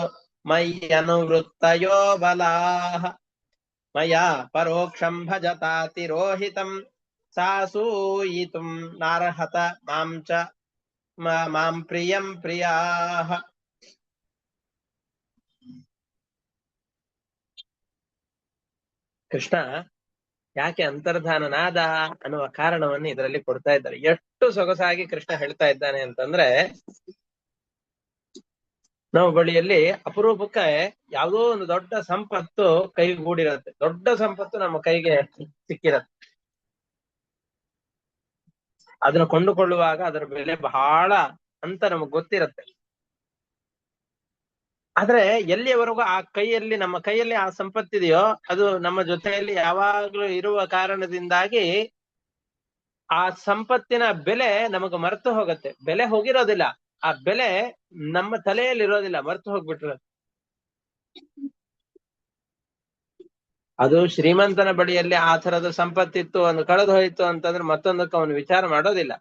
ಮಯ್ಯನುವೃತ್ತಯೋ ಬಲಾಃ ಮಯಾ ಪರೋಕ್ಷಂ ಭಜತಾತಿರೋಹಿತಂ ಸಾಸೂಯಿತುಂ ನಾರ್ಹತ ಮಾಂ ಪ್ರಿಯಂ ಪ್ರಿಯಾಃ. ಕೃಷ್ಣ ಯಾಕೆ ಅಂತರ್ಧಾನನಾದ ಅನ್ನುವ ಕಾರಣವನ್ನು ಇದರಲ್ಲಿ ಕೊಡ್ತಾ ಇದ್ದಾರೆ. ಎಷ್ಟು ಸೊಗಸಾಗಿ ಕೃಷ್ಣ ಹೇಳ್ತಾ ಇದ್ದಾನೆ ಅಂತಂದ್ರೆ, ನಾವು ಬಳಿಯಲ್ಲಿ ಅಪರೂಪಕ್ಕೆ ಯಾವುದೋ ಒಂದು ದೊಡ್ಡ ಸಂಪತ್ತು ಕೈಗೂಡಿರತ್ತೆ. ದೊಡ್ಡ ಸಂಪತ್ತು ನಮ್ಮ ಕೈಗೆ ಸಿಕ್ಕಿರತ್ತೆ. ಅದನ್ನ ಕೊಂಡುಕೊಳ್ಳುವಾಗ ಅದರ ಬೆಲೆ ಬಹಳ ಅಂತ ನಮಗ್ ಗೊತ್ತಿರತ್ತೆ. ಆದ್ರೆ ಎಲ್ಲಿಯವರೆಗೂ ಆ ಕೈಯಲ್ಲಿ ನಮ್ಮ ಕೈಯಲ್ಲಿ ಆ ಸಂಪತ್ತಿದೆಯೋ ಅದು ನಮ್ಮ ಜೊತೆಯಲ್ಲಿ ಯಾವಾಗ್ಲೂ ಇರುವ ಕಾರಣದಿಂದಾಗಿ ಆ ಸಂಪತ್ತಿನ ಬೆಲೆ ನಮಗ ಮರೆತು ಹೋಗತ್ತೆ. ಬೆಲೆ ಹೋಗಿರೋದಿಲ್ಲ, ಆ ಬೆಲೆ ನಮ್ಮ ತಲೆಯಲ್ಲಿ ಇರೋದಿಲ್ಲ, ಮರೆತು ಹೋಗ್ಬಿಟ್ಟಿರೋದು. ಅದು ಶ್ರೀಮಂತನ ಬಳಿಯಲ್ಲಿ ಆ ತರದ ಸಂಪತ್ತಿತ್ತು, ಒಂದು ಕಳೆದು ಹೋಯ್ತು ಅಂತಂದ್ರೆ ಮತ್ತೊಂದಕ್ಕೆ ಅವನು ವಿಚಾರ ಮಾಡೋದಿಲ್ಲ.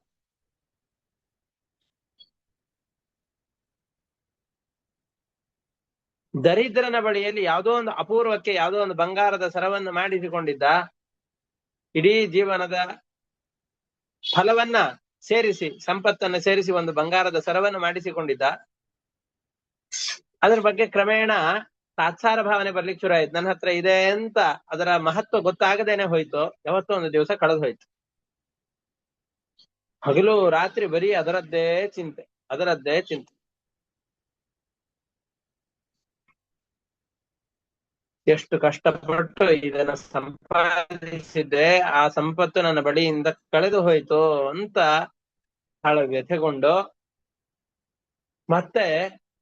ದರಿದ್ರನ ಬಳಿಯಲ್ಲಿ ಯಾವುದೋ ಒಂದು ಅಪೂರ್ವಕ್ಕೆ ಯಾವುದೋ ಒಂದು ಬಂಗಾರದ ಸರವನ್ನು ಮಾಡಿಸಿಕೊಂಡಿದ್ದ, ಇಡೀ ಜೀವನದ ಫಲವನ್ನ ಸೇರಿಸಿ ಸಂಪತ್ತನ್ನ ಸೇರಿಸಿ ಒಂದು ಬಂಗಾರದ ಸರವನ್ನು ಮಾಡಿಸಿಕೊಂಡಿದ್ದ. ಅದ್ರ ಬಗ್ಗೆ ಕ್ರಮೇಣ ತಾತ್ಸಾರ ಭಾವನೆ ಬರ್ಲಿಕ್ಕೆ ಶುರು ಆಯ್ತು. ನನ್ನ ಹತ್ರ ಇದೆ ಅಂತ ಅದರ ಮಹತ್ವ ಗೊತ್ತಾಗದೇನೆ ಹೋಯ್ತು. ಯಾವತ್ತೋ ಒಂದು ದಿವಸ ಕಳೆದು ಹೋಯ್ತು. ಹಗಲು ರಾತ್ರಿ ಬರೀ ಅದರದ್ದೇ ಚಿಂತೆ, ಅದರದ್ದೇ ಚಿಂತೆ. ಎಷ್ಟು ಕಷ್ಟಪಟ್ಟು ಇದನ್ನ ಸಂಪಾದಿಸಿದ್ದೆ, ಆ ಸಂಪತ್ತು ನನ್ನ ಬಳಿಯಿಂದ ಕಳೆದು ಹೋಯ್ತು ಅಂತ ಬಹಳ ವ್ಯಥೆಗೊಂಡು ಮತ್ತೆ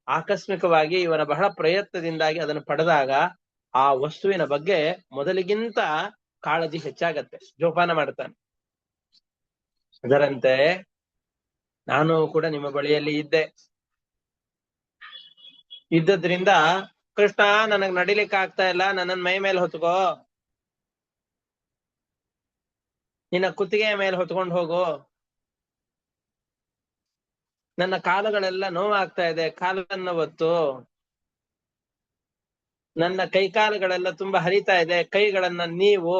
ಆಕಸ್ಮಿಕವಾಗಿ ಇವನ ಬಹಳ ಪ್ರಯತ್ನದಿಂದಾಗಿ ಅದನ್ನು ಪಡೆದಾಗ ಆ ವಸ್ತುವಿನ ಬಗ್ಗೆ ಮೊದಲಿಗಿಂತ ಕಾಳಜಿ ಹೆಚ್ಚಾಗತ್ತೆ, ಜೋಪಾನ ಮಾಡ್ತಾನೆ. ಅದರಂತೆ ನಾನು ಕೂಡ ನಿಮ್ಮ ಬಳಿಯಲ್ಲಿ ಇದ್ದದ್ರಿಂದ ಕೃಷ್ಣ ನನಗ್ ನಡಿಲಿಕ್ಕೆ ಆಗ್ತಾ ಇಲ್ಲ, ನನ್ನನ್ ಮೈ ಮೇಲೆ ಹೊತ್ಕೋ, ನಿನ್ನ ಕುತ್ತಿಗೆಯ ಮೇಲೆ ಹೊತ್ಕೊಂಡು ಹೋಗು, ನನ್ನ ಕಾಲುಗಳೆಲ್ಲ ನೋವಾಗ್ತಾ ಇದೆ, ಕಾಲನ್ನ ಒತ್ತು, ನನ್ನ ಕೈಕಾಲುಗಳೆಲ್ಲ ತುಂಬಾ ಹರಿತಾ ಇದೆ, ಕೈಗಳನ್ನ ನೀವು,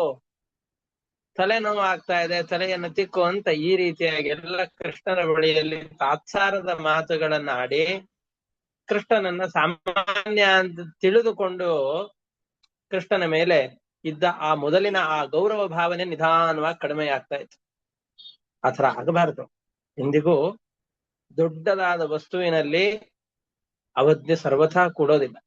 ತಲೆ ನೋವು ಆಗ್ತಾ ಇದೆ, ತಲೆಯನ್ನು ತಿಕ್ಕು ಅಂತ ಈ ರೀತಿಯಾಗಿ ಎಲ್ಲ ಕೃಷ್ಣನ ಬಳಿಯಲ್ಲಿ ತಾತ್ಸಾರದ ಮಾತುಗಳನ್ನ ಆಡಿ ಕೃಷ್ಣನನ್ನ ಸಾಮಾನ್ಯ ಅಂತ ತಿಳಿದುಕೊಂಡು ಕೃಷ್ಣನ ಮೇಲೆ ಇದ್ದ ಆ ಮೊದಲಿನ ಆ ಗೌರವ ಭಾವನೆ ನಿಧಾನವಾಗಿ ಕಡಿಮೆ ಆಗ್ತಾ ಇತ್ತು. ಆತರ ಆಗಬಾರದು. ಎಂದಿಗೂ ದೊಡ್ಡದಾದ ವಸ್ತುವಿನಲ್ಲಿ ಅವಜ್ಞೆ ಸರ್ವಥಾ ಕೂಡೋದಿಲ್ಲ.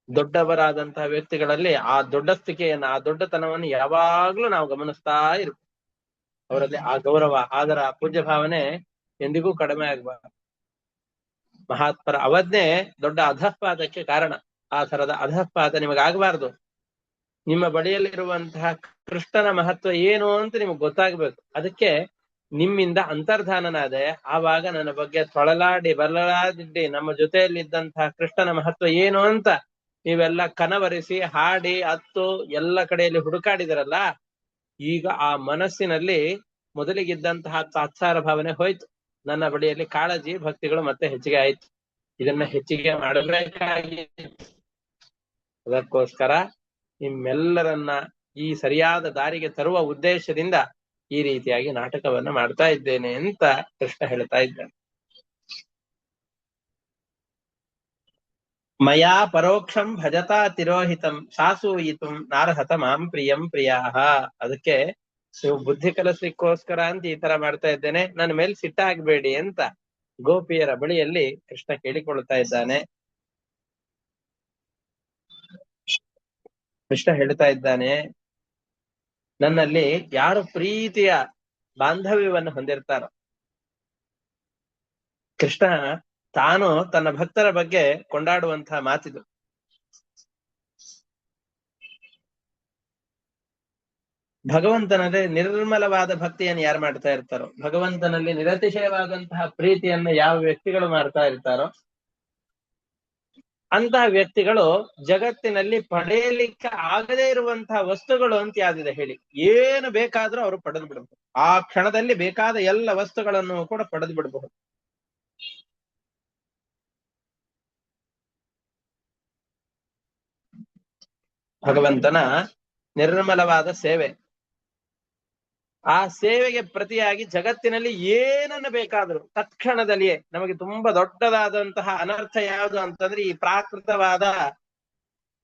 ದೊಡ್ಡವರಾದಂತಹ ವ್ಯಕ್ತಿಗಳಲ್ಲಿ ಆ ದೊಡ್ಡಸ್ತಿಕೆಯನ್ನ, ಆ ದೊಡ್ಡತನವನ್ನು ಯಾವಾಗ್ಲೂ ನಾವು ಗಮನಿಸ್ತಾ ಇರ್ಬೇಕು. ಅವರಲ್ಲಿ ಆ ಗೌರವ, ಆದರ, ಪೂಜ್ಯ ಭಾವನೆ ಎಂದಿಗೂ ಕಡಿಮೆ ಆಗಬಾರದು. ಮಹಾತ್ಮರ ಅವಜ್ಞೆ ದೊಡ್ಡ ಅಧಃಪಾತಕ್ಕೆ ಕಾರಣ. ಆ ತರದ ಅಧಃಪಾತ ನಿಮಗಾಗಬಾರದು. ನಿಮ್ಮ ಬಳಿಯಲ್ಲಿರುವಂತಹ ಕೃಷ್ಣನ ಮಹತ್ವ ಏನು ಅಂತ ನಿಮಗೆ ಗೊತ್ತಾಗ್ಬೇಕು. ಅದಕ್ಕೆ ನಿಮ್ಮಿಂದ ಅಂತರ್ಧಾನನಾದೆ, ಆವಾಗ ನನ್ನ ಬಗ್ಗೆ ತೊಳಲಾಡಿ ಬರಲಾಡಿ ನಮ್ಮ ಜೊತೆಯಲ್ಲಿದ್ದಂತಹ ಕೃಷ್ಣನ ಮಹತ್ವ ಏನು ಅಂತ ನೀವೆಲ್ಲ ಕನವರಿಸಿ ಹಾಡಿ ಅತ್ತು ಎಲ್ಲ ಕಡೆಯಲ್ಲಿ ಹುಡುಕಾಡಿದರಲ್ಲ, ಈಗ ಆ ಮನಸ್ಸಿನಲ್ಲಿ ಮೊದಲಿಗಿದ್ದಂತಹ ತಾತ್ಸಾರ ಭಾವನೆ ಹೋಯ್ತು. ನನ್ನ ಬಳಿಯಲ್ಲಿ ಕಾಳಜಿ ಭಕ್ತಿಗಳು ಮತ್ತೆ ಹೆಚ್ಚಿಗೆ ಆಯ್ತು. ಇದನ್ನ ಹೆಚ್ಚಿಗೆ ಮಾಡಬೇಕಾಗಿ, ಅದಕ್ಕೋಸ್ಕರ ನಿಮ್ಮೆಲ್ಲರನ್ನ ಈ ಸರಿಯಾದ ದಾರಿಗೆ ತರುವ ಉದ್ದೇಶದಿಂದ ಈ ರೀತಿಯಾಗಿ ನಾಟಕವನ್ನ ಮಾಡ್ತಾ ಇದ್ದೇನೆ ಅಂತ ಕೃಷ್ಣ ಹೇಳ್ತಾ ಇದ್ದಾನೆ. ಮಯಾ ಪರೋಕ್ಷಂ ಭಜತಾ ತಿರೋಹಿತಂ ಶಾಸೂಯಿತುಂ ನಾರ್ಹತ ಮಾಂ ಪ್ರಿಯಂ ಪ್ರಿಯಾಹ. ಅದಕ್ಕೆ ನೀವು ಬುದ್ಧಿ ಕಲಿಸ್ಲಿಕ್ಕೋಸ್ಕರ ಅಂತ ಈ ತರ ಮಾಡ್ತಾ ಇದ್ದೇನೆ, ನನ್ನ ಮೇಲೆ ಸಿಟ್ಟಾಗಬೇಡಿ ಅಂತ ಗೋಪಿಯರ ಬಳಿಯಲ್ಲಿ ಕೃಷ್ಣ ಕೇಳಿಕೊಳ್ತಾ ಇದ್ದಾನೆ. ಕೃಷ್ಣ ಹೇಳ್ತಾ ಇದ್ದಾನೆ, ನನ್ನಲ್ಲಿ ಯಾರು ಪ್ರೀತಿಯ ಬಾಂಧವ್ಯವನ್ನು ಹೊಂದಿರ್ತಾರೋ, ಕೃಷ್ಣ ತಾನು ತನ್ನ ಭಕ್ತರ ಬಗ್ಗೆ ಕೊಂಡಾಡುವಂತಹ ಮಾತಿದು. ಭಗವಂತನಲ್ಲಿ ನಿರ್ಮಲವಾದ ಭಕ್ತಿಯನ್ನು ಯಾರು ಮಾಡ್ತಾ ಇರ್ತಾರೋ, ಭಗವಂತನಲ್ಲಿ ನಿರತಿಶಯವಾದಂತಹ ಪ್ರೀತಿಯನ್ನು ಯಾವ ವ್ಯಕ್ತಿಗಳು ಮಾಡ್ತಾ ಇರ್ತಾರೋ, ಅಂತಹ ವ್ಯಕ್ತಿಗಳು ಜಗತ್ತಿನಲ್ಲಿ ಪಡೆಯಲಿಕ್ಕೆ ಆಗದೇ ಇರುವಂತಹ ವಸ್ತುಗಳು ಅಂತ ಯಾವ್ದಿದೆ ಹೇಳಿ? ಏನು ಬೇಕಾದ್ರೂ ಅವರು ಪಡೆದು ಬಿಡಬಹುದು. ಆ ಕ್ಷಣದಲ್ಲಿ ಬೇಕಾದ ಎಲ್ಲ ವಸ್ತುಗಳನ್ನು ಕೂಡ ಪಡೆದು ಬಿಡಬಹುದು. ಭಗವಂತನ ನಿರ್ಮಲವಾದ ಸೇವೆ, ಆ ಸೇವೆಗೆ ಪ್ರತಿಯಾಗಿ ಜಗತ್ತಿನಲ್ಲಿ ಏನನ್ನು ಬೇಕಾದರೂ ತತ್ಕ್ಷಣದಲ್ಲಿಯೇ. ನಮಗೆ ತುಂಬಾ ದೊಡ್ಡದಾದಂತಹ ಅನರ್ಥ ಯಾವುದು ಅಂತಂದ್ರೆ ಈ ಪ್ರಾಕೃತವಾದ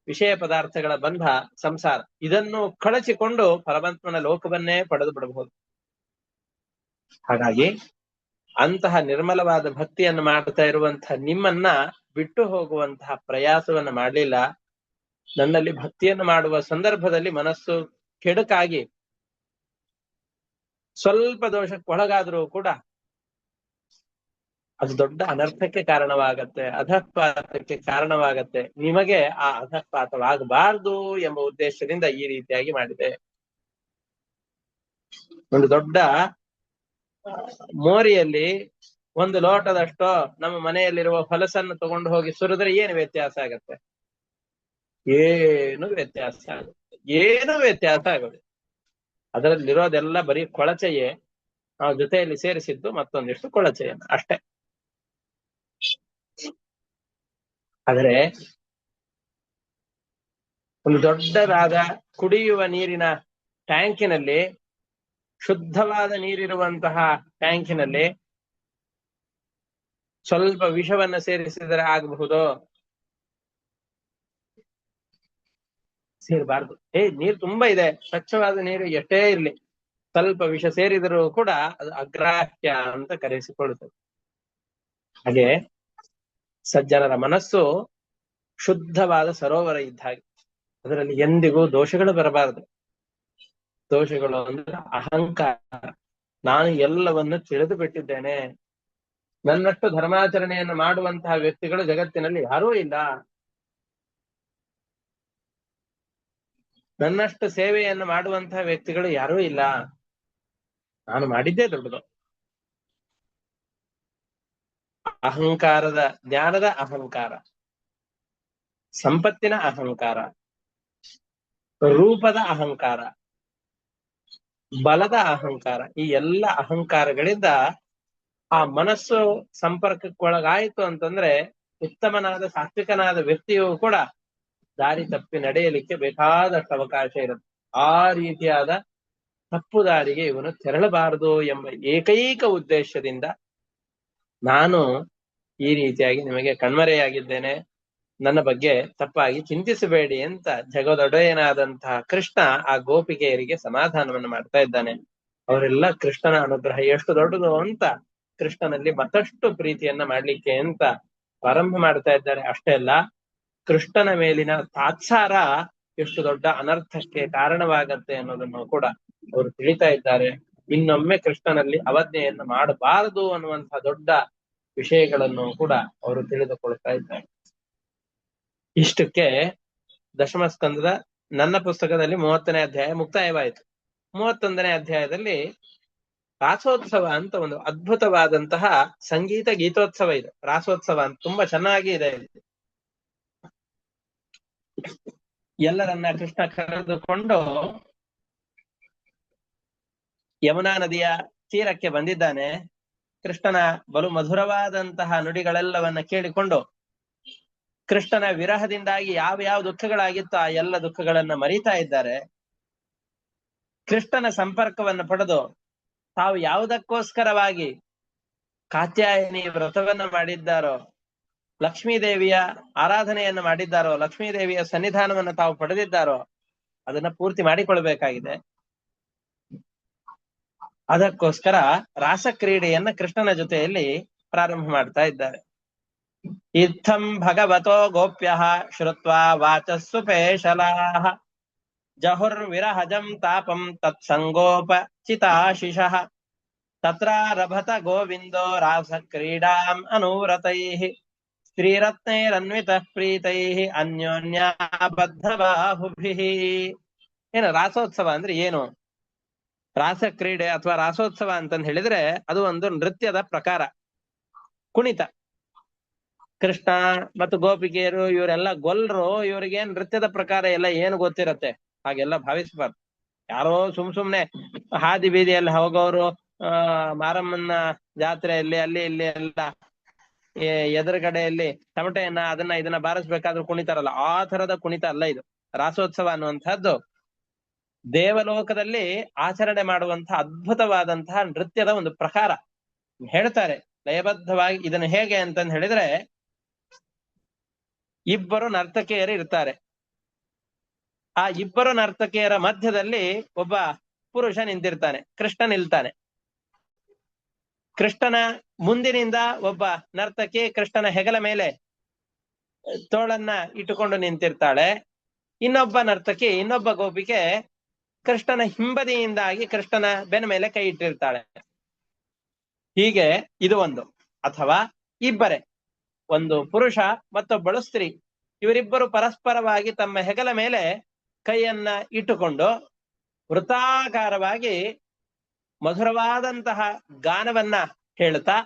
ವಿಷಯ ಪದಾರ್ಥಗಳ ಬಂಧ, ಸಂಸಾರ. ಇದನ್ನು ಕಳಚಿಕೊಂಡು ಪರಮಾತ್ಮನ ಲೋಕವನ್ನೇ ಪಡೆದು ಬಿಡಬಹುದು. ಹಾಗಾಗಿ ಅಂತಹ ನಿರ್ಮಲವಾದ ಭಕ್ತಿಯನ್ನು ಮಾಡ್ತಾ ಇರುವಂತಹ ನಿಮ್ಮನ್ನ ಬಿಟ್ಟು ಹೋಗುವಂತಹ ಪ್ರಯಾಸವನ್ನ ಮಾಡಲಿಲ್ಲ. ನನ್ನಲ್ಲಿ ಭಕ್ತಿಯನ್ನು ಮಾಡುವ ಸಂದರ್ಭದಲ್ಲಿ ಮನಸ್ಸು ಕೆಡುಕಾಗಿ ಸ್ವಲ್ಪ ದೋಷಕ್ಕೊಳಗಾದರೂ ಕೂಡ ಅದು ದೊಡ್ಡ ಅನರ್ಥಕ್ಕೆ ಕಾರಣವಾಗತ್ತೆ, ಅಧಃಪಾತಕ್ಕೆ ಕಾರಣವಾಗತ್ತೆ. ನಿಮಗೆ ಆ ಅಧಃಪಾತವಾಗಬಾರದು ಎಂಬ ಉದ್ದೇಶದಿಂದ ಈ ರೀತಿಯಾಗಿ ಮಾಡಿದೆ. ಒಂದು ದೊಡ್ಡ ಮೋರಿಯಲ್ಲಿ ಒಂದು ಲೋಟದಷ್ಟೋ ನಮ್ಮ ಮನೆಯಲ್ಲಿರುವ ಹೊಲಸನ್ನು ತಗೊಂಡು ಹೋಗಿ ಸುರಿದ್ರೆ ಏನು ವ್ಯತ್ಯಾಸ ಆಗತ್ತೆ? ಏನು ವ್ಯತ್ಯಾಸ ಆಗುತ್ತೆ? ಏನು ವ್ಯತ್ಯಾಸ ಆಗೋದು? ಅದರಲ್ಲಿರೋದೆಲ್ಲ ಬರೀ ಕೊಳಚೆಯೇ, ನಾವು ಜೊತೆಯಲ್ಲಿ ಸೇರಿಸಿದ್ದು ಮತ್ತೊಂದಿಷ್ಟು ಕೊಳಚೆಯನ್ನು ಅಷ್ಟೇ. ಆದರೆ ಒಂದು ದೊಡ್ಡದಾದ ಕುಡಿಯುವ ನೀರಿನ ಟ್ಯಾಂಕಿನಲ್ಲಿ, ಶುದ್ಧವಾದ ನೀರಿರುವಂತಹ ಟ್ಯಾಂಕಿನಲ್ಲಿ ಸ್ವಲ್ಪ ವಿಷವನ್ನ ಸೇರಿಸಿದರೆ ಆಗಬಹುದು? ಸೇರಬಾರ್ದು. ನೀರು ತುಂಬಾ ಇದೆ, ಸ್ವಚ್ಛವಾದ ನೀರು ಎಷ್ಟೇ ಇರ್ಲಿ, ಸ್ವಲ್ಪ ವಿಷ ಸೇರಿದರೂ ಕೂಡ ಅದು ಅಗ್ರಾಹ್ಯ ಅಂತ ಕರೆಸಿಕೊಳ್ಳುತ್ತದೆ. ಹಾಗೆ ಸಜ್ಜನರ ಮನಸ್ಸು ಶುದ್ಧವಾದ ಸರೋವರ ಇದ್ದ ಹಾಗೆ, ಅದರಲ್ಲಿ ಎಂದಿಗೂ ದೋಷಗಳು ಬರಬಾರದು. ದೋಷಗಳು ಅಂದ್ರೆ ಅಹಂಕಾರ. ನಾನು ಎಲ್ಲವನ್ನು ತಿಳಿದು ಬಿಟ್ಟಿದ್ದೇನೆ, ನನ್ನಷ್ಟು ಧರ್ಮಾಚರಣೆಯನ್ನು ಮಾಡುವಂತಹ ವ್ಯಕ್ತಿಗಳು ಜಗತ್ತಿನಲ್ಲಿ ಯಾರೂ ಇಲ್ಲ, ನನ್ನಷ್ಟು ಸೇವೆಯನ್ನು ಮಾಡುವಂತಹ ವ್ಯಕ್ತಿಗಳು ಯಾರೂ ಇಲ್ಲ, ನಾನು ಮಾಡಿದ್ದೇ ದೊಡ್ಡದು. ಅಹಂಕಾರದ, ಜ್ಞಾನದ ಅಹಂಕಾರ, ಸಂಪತ್ತಿನ ಅಹಂಕಾರ, ರೂಪದ ಅಹಂಕಾರ, ಬಲದ ಅಹಂಕಾರ, ಈ ಎಲ್ಲ ಅಹಂಕಾರಗಳಿಂದ ಆ ಮನಸ್ಸು ಸಂಪರ್ಕಕ್ಕೊಳಗಾಯಿತು ಅಂತಂದ್ರೆ ಉತ್ತಮನಾದ ಸಾತ್ವಿಕನಾದ ವ್ಯಕ್ತಿಯು ಕೂಡ ದಾರಿ ತಪ್ಪಿ ನಡೆಯಲಿಕ್ಕೆ ಬೇಕಾದಷ್ಟು ಅವಕಾಶ ಇರುತ್ತೆ. ಆ ರೀತಿಯಾದ ತಪ್ಪು ದಾರಿಗೆ ಇವನು ತೆರಳಬಾರದು ಎಂಬ ಏಕೈಕ ಉದ್ದೇಶದಿಂದ ನಾನು ಈ ರೀತಿಯಾಗಿ ನಿಮಗೆ ಕಣ್ಮರೆಯಾಗಿದ್ದೇನೆ, ನನ್ನ ಬಗ್ಗೆ ತಪ್ಪಾಗಿ ಚಿಂತಿಸಬೇಡಿ ಅಂತ ಜಗದೊಡೆಯನಾದಂತಹ ಕೃಷ್ಣ ಆ ಗೋಪಿಕೆಯರಿಗೆ ಸಮಾಧಾನವನ್ನು ಮಾಡ್ತಾ ಇದ್ದಾನೆ. ಅವರೆಲ್ಲ ಕೃಷ್ಣನ ಅನುಗ್ರಹ ಎಷ್ಟು ದೊಡ್ಡದು ಅಂತ ಕೃಷ್ಣನಲ್ಲಿ ಮತ್ತಷ್ಟು ಪ್ರೀತಿಯನ್ನ ಮಾಡ್ಲಿಕ್ಕೆ ಅಂತ ಪ್ರಾರಂಭ ಮಾಡ್ತಾ ಇದ್ದಾರೆ. ಅಷ್ಟೇ ಅಲ್ಲ, ಕೃಷ್ಣನ ಮೇಲಿನ ತಾತ್ಸಾರ ಎಷ್ಟು ದೊಡ್ಡ ಅನರ್ಥಕ್ಕೆ ಕಾರಣವಾಗತ್ತೆ ಅನ್ನೋದನ್ನು ಕೂಡ ಅವರು ತಿಳಿತಾ ಇದ್ದಾರೆ. ಇನ್ನೊಮ್ಮೆ ಕೃಷ್ಣನಲ್ಲಿ ಅವಜ್ಞೆಯನ್ನು ಮಾಡಬಾರದು ಅನ್ನುವಂತಹ ದೊಡ್ಡ ವಿಷಯಗಳನ್ನು ಕೂಡ ಅವರು ತಿಳಿದುಕೊಳ್ತಾ ಇದ್ದಾರೆ. ಇಷ್ಟಕ್ಕೆ ದಶಮ ಸ್ಕಂದದ ನನ್ನ ಪುಸ್ತಕದಲ್ಲಿ 30ನೇ ಅಧ್ಯಾಯ ಮುಕ್ತಾಯವಾಯಿತು. 31ನೇ ಅಧ್ಯಾಯದಲ್ಲಿ ರಾಸೋತ್ಸವ ಅಂತ ಒಂದು ಅದ್ಭುತವಾದಂತಹ ಸಂಗೀತ ಗೀತೋತ್ಸವ ಇದೆ. ರಾಸೋತ್ಸವ ಅಂತ ತುಂಬಾ ಚೆನ್ನಾಗಿ ಇದೆ. ಎಲ್ಲರನ್ನ ಕೃಷ್ಣ ಕರೆದುಕೊಂಡು ಯಮುನಾ ನದಿಯ ತೀರಕ್ಕೆ ಬಂದಿದ್ದಾನೆ. ಕೃಷ್ಣನ ಬಲು ಮಧುರವಾದಂತಹ ನುಡಿಗಳೆಲ್ಲವನ್ನ ಕೇಳಿಕೊಂಡು ಕೃಷ್ಣನ ವಿರಹದಿಂದಾಗಿ ಯಾವ ದುಃಖಗಳಾಗಿತ್ತೋ ಆ ಎಲ್ಲ ದುಃಖಗಳನ್ನ ಮರೀತಾ ಇದ್ದಾರೆ. ಕೃಷ್ಣನ ಸಂಪರ್ಕವನ್ನು ಪಡೆದು ತಾವು ಯಾವುದಕ್ಕೋಸ್ಕರವಾಗಿ ಕಾತ್ಯಾಯನಿ ವ್ರತವನ್ನ ಮಾಡಿದ್ದಾರೋ, ಲಕ್ಷ್ಮೀದೇವಿಯ ಆರಾಧನೆಯನ್ನು ಮಾಡಿದ್ದಾರೋ, ಲಕ್ಷ್ಮೀದೇವಿಯ ಸನ್ನಿಧಾನವನ್ನು ತಾವು ಪಡೆದಿದ್ದಾರೋ ಅದನ್ನ ಪೂರ್ತಿ ಮಾಡಿಕೊಳ್ಬೇಕಾಗಿದೆ. ಅದಕ್ಕೋಸ್ಕರ ರಾಸಕ್ರೀಡೆಯನ್ನ ಕೃಷ್ಣನ ಜೊತೆಯಲ್ಲಿ ಪ್ರಾರಂಭ ಮಾಡ್ತಾ ಇದ್ದಾರೆ. ಇತ್ತಂ ಭಗವತೋ ಗೋಪ್ಯ ಶ್ರುತ್ವಾ ವಾಚಸ್ಸುಪೇಶಲಾಃ ಜಹುರ್ವಿರಹಜಂ ತಾಪಂ ತತ್ಸಂಗೋಪಚಿತಾಶಿಷಃ ತತ್ರಾರಭತ ಗೋವಿಂದೋ ರಾಸಕ್ರೀಡಾಂ ಅನುವ್ರತೈಃ ಸ್ತ್ರೀರತ್ನೈರನ್ವಿತಃ ಪ್ರೀತೈಃ ಅನ್ಯೋನ್ಯಾಬದ್ಧಬಾಹುಭಿಃ. ಏನು ರಾಸೋತ್ಸವ ಅಂದ್ರೆ ಏನು? ರಾಸಕ್ರೀಡೆ ಅಥವಾ ರಾಸೋತ್ಸವ ಅಂತಂದು ಹೇಳಿದ್ರೆ ಅದು ಒಂದು ನೃತ್ಯದ ಪ್ರಕಾರ, ಕುಣಿತ. ಕೃಷ್ಣ ಮತ್ತು ಗೋಪಿಕೆಯರು ಇವರೆಲ್ಲ ಗೊಲ್ರು, ಇವರಿಗೆ ನೃತ್ಯದ ಪ್ರಕಾರ ಎಲ್ಲ ಏನು ಗೊತ್ತಿರತ್ತೆ? ಹಾಗೆಲ್ಲ ಭಾವಿಸಬಾರ್ದು. ಯಾರೋ ಸುಮ್ನೆ ಹಾದಿ ಬೀದಿಯಲ್ಲಿ ಹೋಗೋರು ಮಾರಮ್ಮನ ಜಾತ್ರೆಯಲ್ಲಿ ಅಲ್ಲಿ ಇಲ್ಲಿ ಎಲ್ಲ ಎದುರುಗಡೆಯಲ್ಲಿ ತಮಟೆಯನ್ನ ಅದನ್ನ ಇದನ್ನ ಬಾರಿಸ್ಬೇಕಾದ್ರೂ ಕುಣಿತಾರಲ್ಲ, ಆ ತರದ ಕುಣಿತ ಅಲ್ಲ ಇದು. ರಾಸೋತ್ಸವ ಅನ್ನುವಂಥದ್ದು ದೇವಲೋಕದಲ್ಲಿ ಆಚರಣೆ ಮಾಡುವಂತಹ ಅದ್ಭುತವಾದಂತಹ ನೃತ್ಯದ ಒಂದು ಪ್ರಕಾರ. ಹೇಳ್ತಾರೆ ಲಯಬದ್ಧವಾಗಿ ಇದನ್ನು ಹೇಗೆ ಅಂತಂದು ಹೇಳಿದ್ರೆ, ಇಬ್ಬರು ನರ್ತಕಿಯರು ಇರ್ತಾರೆ. ಆ ಇಬ್ಬರು ನರ್ತಕಿಯರ ಮಧ್ಯದಲ್ಲಿ ಒಬ್ಬ ಪುರುಷ ನಿಂತಿರ್ತಾನೆ, ಕೃಷ್ಣ ನಿಲ್ತಾನೆ. ಕೃಷ್ಣನ ಮುಂದಿನಿಂದ ಒಬ್ಬ ನರ್ತಕಿ ಕೃಷ್ಣನ ಹೆಗಲ ಮೇಲೆ ತೋಳನ್ನ ಇಟ್ಟುಕೊಂಡು ನಿಂತಿರ್ತಾಳೆ. ಇನ್ನೊಬ್ಬ ನರ್ತಕಿ, ಇನ್ನೊಬ್ಬ ಗೋಪಿಕೆ ಕೃಷ್ಣನ ಹಿಂಬದಿಯಿಂದಾಗಿ ಕೃಷ್ಣನ ಬೆನ್ನ ಮೇಲೆ ಕೈ ಇಟ್ಟಿರ್ತಾಳೆ. ಹೀಗೆ ಇದು ಒಂದು. ಅಥವಾ ಇಬ್ಬರೇ, ಒಂದು ಪುರುಷ ಮತ್ತೊಬ್ಬಳು ಸ್ತ್ರೀ, ಇವರಿಬ್ಬರು ಪರಸ್ಪರವಾಗಿ ತಮ್ಮ ಹೆಗಲ ಮೇಲೆ ಕೈಯನ್ನ ಇಟ್ಟುಕೊಂಡು ವೃತ್ತಾಕಾರವಾಗಿ ಮಧುರವಾದಂತಹ ಗಾನವನ್ನ ಹೇಳುತ್ತಾ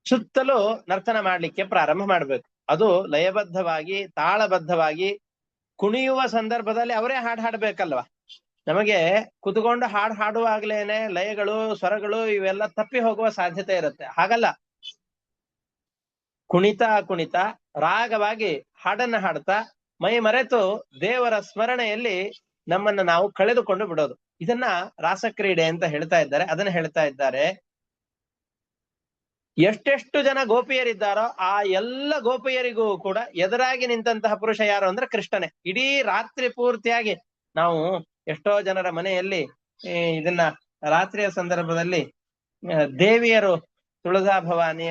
ಸುತ್ತಲೂ ನರ್ತನ ಮಾಡ್ಲಿಕ್ಕೆ ಪ್ರಾರಂಭ ಮಾಡ್ಬೇಕು. ಅದು ಲಯಬದ್ಧವಾಗಿ ತಾಳಬದ್ಧವಾಗಿ ಕುಣಿಯುವ ಸಂದರ್ಭದಲ್ಲಿ ಅವರೇ ಹಾಡು ಹಾಡ್ಬೇಕಲ್ವಾ. ನಮಗೆ ಕುತ್ಕೊಂಡು ಹಾಡು ಹಾಡುವಾಗ್ಲೇನೆ ಲಯಗಳು ಸ್ವರಗಳು ಇವೆಲ್ಲ ತಪ್ಪಿ ಹೋಗುವ ಸಾಧ್ಯತೆ ಇರುತ್ತೆ. ಹಾಗಲ್ಲ, ಕುಣಿತ ರಾಗವಾಗಿ ಹಾಡನ್ನ ಹಾಡ್ತಾ ಮೈ ಮರೆತು ದೇವರ ಸ್ಮರಣೆಯಲ್ಲಿ ನಮ್ಮನ್ನ ನಾವು ಕಳೆದುಕೊಂಡು ಬಿಡೋದು. ಇದನ್ನ ರಾಸಕ್ರೀಡೆ ಅಂತ ಹೇಳ್ತಾ ಇದ್ದಾರೆ. ಅದನ್ನ ಹೇಳ್ತಾ ಇದ್ದಾರೆ, ಎಷ್ಟೆಷ್ಟು ಜನ ಗೋಪಿಯರಿದ್ದಾರೋ ಆ ಎಲ್ಲ ಗೋಪಿಯರಿಗೂ ಕೂಡ ಎದುರಾಗಿ ನಿಂತಹ ಪುರುಷ ಯಾರು ಅಂದ್ರೆ ಕೃಷ್ಣನೇ. ಇಡೀ ರಾತ್ರಿ ಪೂರ್ತಿಯಾಗಿ ನಾವು ಎಷ್ಟೋ ಜನರ ಮನೆಯಲ್ಲಿ ಇದನ್ನ ರಾತ್ರಿಯ ಸಂದರ್ಭದಲ್ಲಿ ದೇವಿಯರು, ತುಳಜಾ ಭವಾನಿ,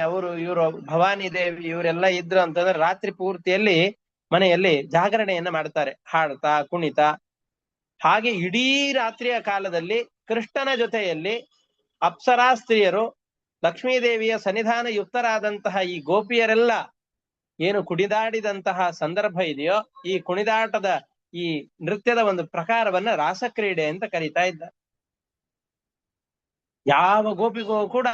ಇವರು ಭವಾನಿ ದೇವಿ, ಇವರೆಲ್ಲ ಇದ್ರು ಅಂತಂದ್ರೆ ರಾತ್ರಿ ಪೂರ್ತಿಯಲ್ಲಿ ಮನೆಯಲ್ಲಿ ಜಾಗರಣೆಯನ್ನ ಮಾಡ್ತಾರೆ, ಹಾಡ್ತಾ ಕುಣಿತಾ. ಹಾಗೆ ಇಡೀ ರಾತ್ರಿಯ ಕಾಲದಲ್ಲಿ ಕೃಷ್ಣನ ಜೊತೆಯಲ್ಲಿ ಅಪ್ಸರಾ ಸ್ತ್ರೀಯರು, ಲಕ್ಷ್ಮೀದೇವಿಯ ಸನ್ನಿಧಾನ ಯುಕ್ತರಾದಂತಹ ಈ ಗೋಪಿಯರೆಲ್ಲ ಏನು ಕುಣಿದಾಡಿದಂತಹ ಸಂದರ್ಭ ಇದೆಯೋ, ಈ ಕುಣಿದಾಟದ ಈ ನೃತ್ಯದ ಒಂದು ಪ್ರಕಾರವನ್ನ ರಾಸಕ್ರೀಡೆ ಅಂತ ಕರೀತಾ ಇದ್ದಾರೆ. ಯಾವ ಗೋಪಿಗೂ ಕೂಡ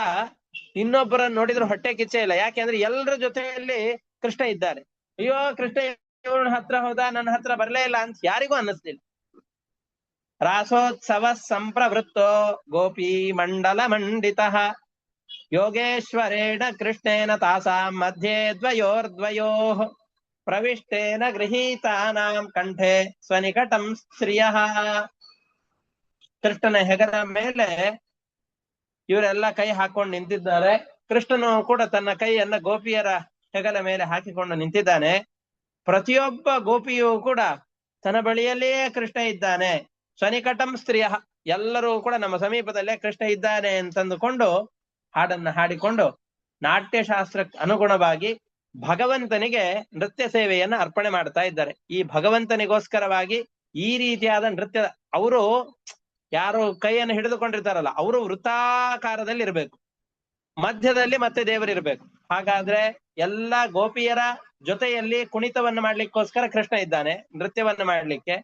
ಇನ್ನೊಬ್ಬರನ್ನು ನೋಡಿದ್ರು ಹೊಟ್ಟೆ ಕಿಚ್ಚೆ ಇಲ್ಲ. ಯಾಕೆಂದ್ರೆ ಎಲ್ಲರ ಜೊತೆಯಲ್ಲಿ ಕೃಷ್ಣ ಇದ್ದಾರೆ. ಅಯ್ಯೋ ಕೃಷ್ಣ ಇವನ ಹತ್ರ ಹೋದ, ನನ್ನ ಹತ್ರ ಬರ್ಲೇ ಇಲ್ಲ ಅಂತ ಯಾರಿಗೂ ಅನ್ನಿಸ್ಲಿಲ್ಲ. ರಾಸೋತ್ಸವ ಸಂಪ್ರವೃತ್ತೋ ಗೋಪಿ ಮಂಡಲ ಮಂಡಿತ ಯೋಗೇಶ್ವರೇಣ ಕೃಷ್ಣೇನ ತಾಸಾಂ ಮಧ್ಯೆ ದ್ವಯೋರ್ದ್ವಯೋ ಪ್ರವಿಷ್ಟೇನ ಗೃಹೀತಾನಾಂ ಕಂಠೆ ಸ್ವನಿಕಟಂ ಸ್ತ್ರೀಯ. ಕೃಷ್ಣನ ಹೆಗಲ ಮೇಲೆ ಇವರೆಲ್ಲ ಕೈ ಹಾಕೊಂಡು ನಿಂತಿದ್ದಾರೆ. ಕೃಷ್ಣನು ಕೂಡ ತನ್ನ ಕೈಯನ್ನ ಗೋಪಿಯರ ಹೆಗಲ ಮೇಲೆ ಹಾಕಿಕೊಂಡು ನಿಂತಿದ್ದಾನೆ. ಪ್ರತಿಯೊಬ್ಬ ಗೋಪಿಯೂ ಕೂಡ ತನ್ನ ಬಳಿಯಲ್ಲಿಯೇ ಕೃಷ್ಣ ಇದ್ದಾನೆ. ಸ್ವನಿಕಟಂ ಸ್ತ್ರೀಯ, ಎಲ್ಲರೂ ಕೂಡ ನಮ್ಮ ಸಮೀಪದಲ್ಲೇ ಕೃಷ್ಣ ಇದ್ದಾನೆ ಅಂತಂದುಕೊಂಡು ಹಾಡನ್ನ ಹಾಡಿಕೊಂಡು ನಾಟ್ಯಶಾಸ್ತ್ರಕ್ಕೆ ಅನುಗುಣವಾಗಿ ಭಗವಂತನಿಗೆ ನೃತ್ಯ ಸೇವೆಯನ್ನ ಅರ್ಪಣೆ ಮಾಡ್ತಾ ಇದ್ದಾರೆ. ಈ ಭಗವಂತನಿಗೋಸ್ಕರವಾಗಿ ಈ ರೀತಿಯಾದ ನೃತ್ಯ. ಅವರು ಯಾರು ಕೈಯನ್ನು ಹಿಡಿದುಕೊಂಡಿರ್ತಾರಲ್ಲ ಅವರು ವೃತ್ತಾಕಾರದಲ್ಲಿ ಇರ್ಬೇಕು, ಮಧ್ಯದಲ್ಲಿ ಮತ್ತೆ ದೇವರಿರ್ಬೇಕು. ಹಾಗಾದ್ರೆ ಎಲ್ಲ ಗೋಪಿಯರ ಜೊತೆಯಲ್ಲಿ ಕುಣಿತವನ್ನು ಮಾಡ್ಲಿಕ್ಕೋಸ್ಕರ ಕೃಷ್ಣ ಇದ್ದಾನೆ. ನೃತ್ಯವನ್ನ ಮಾಡ್ಲಿಕ್ಕೆ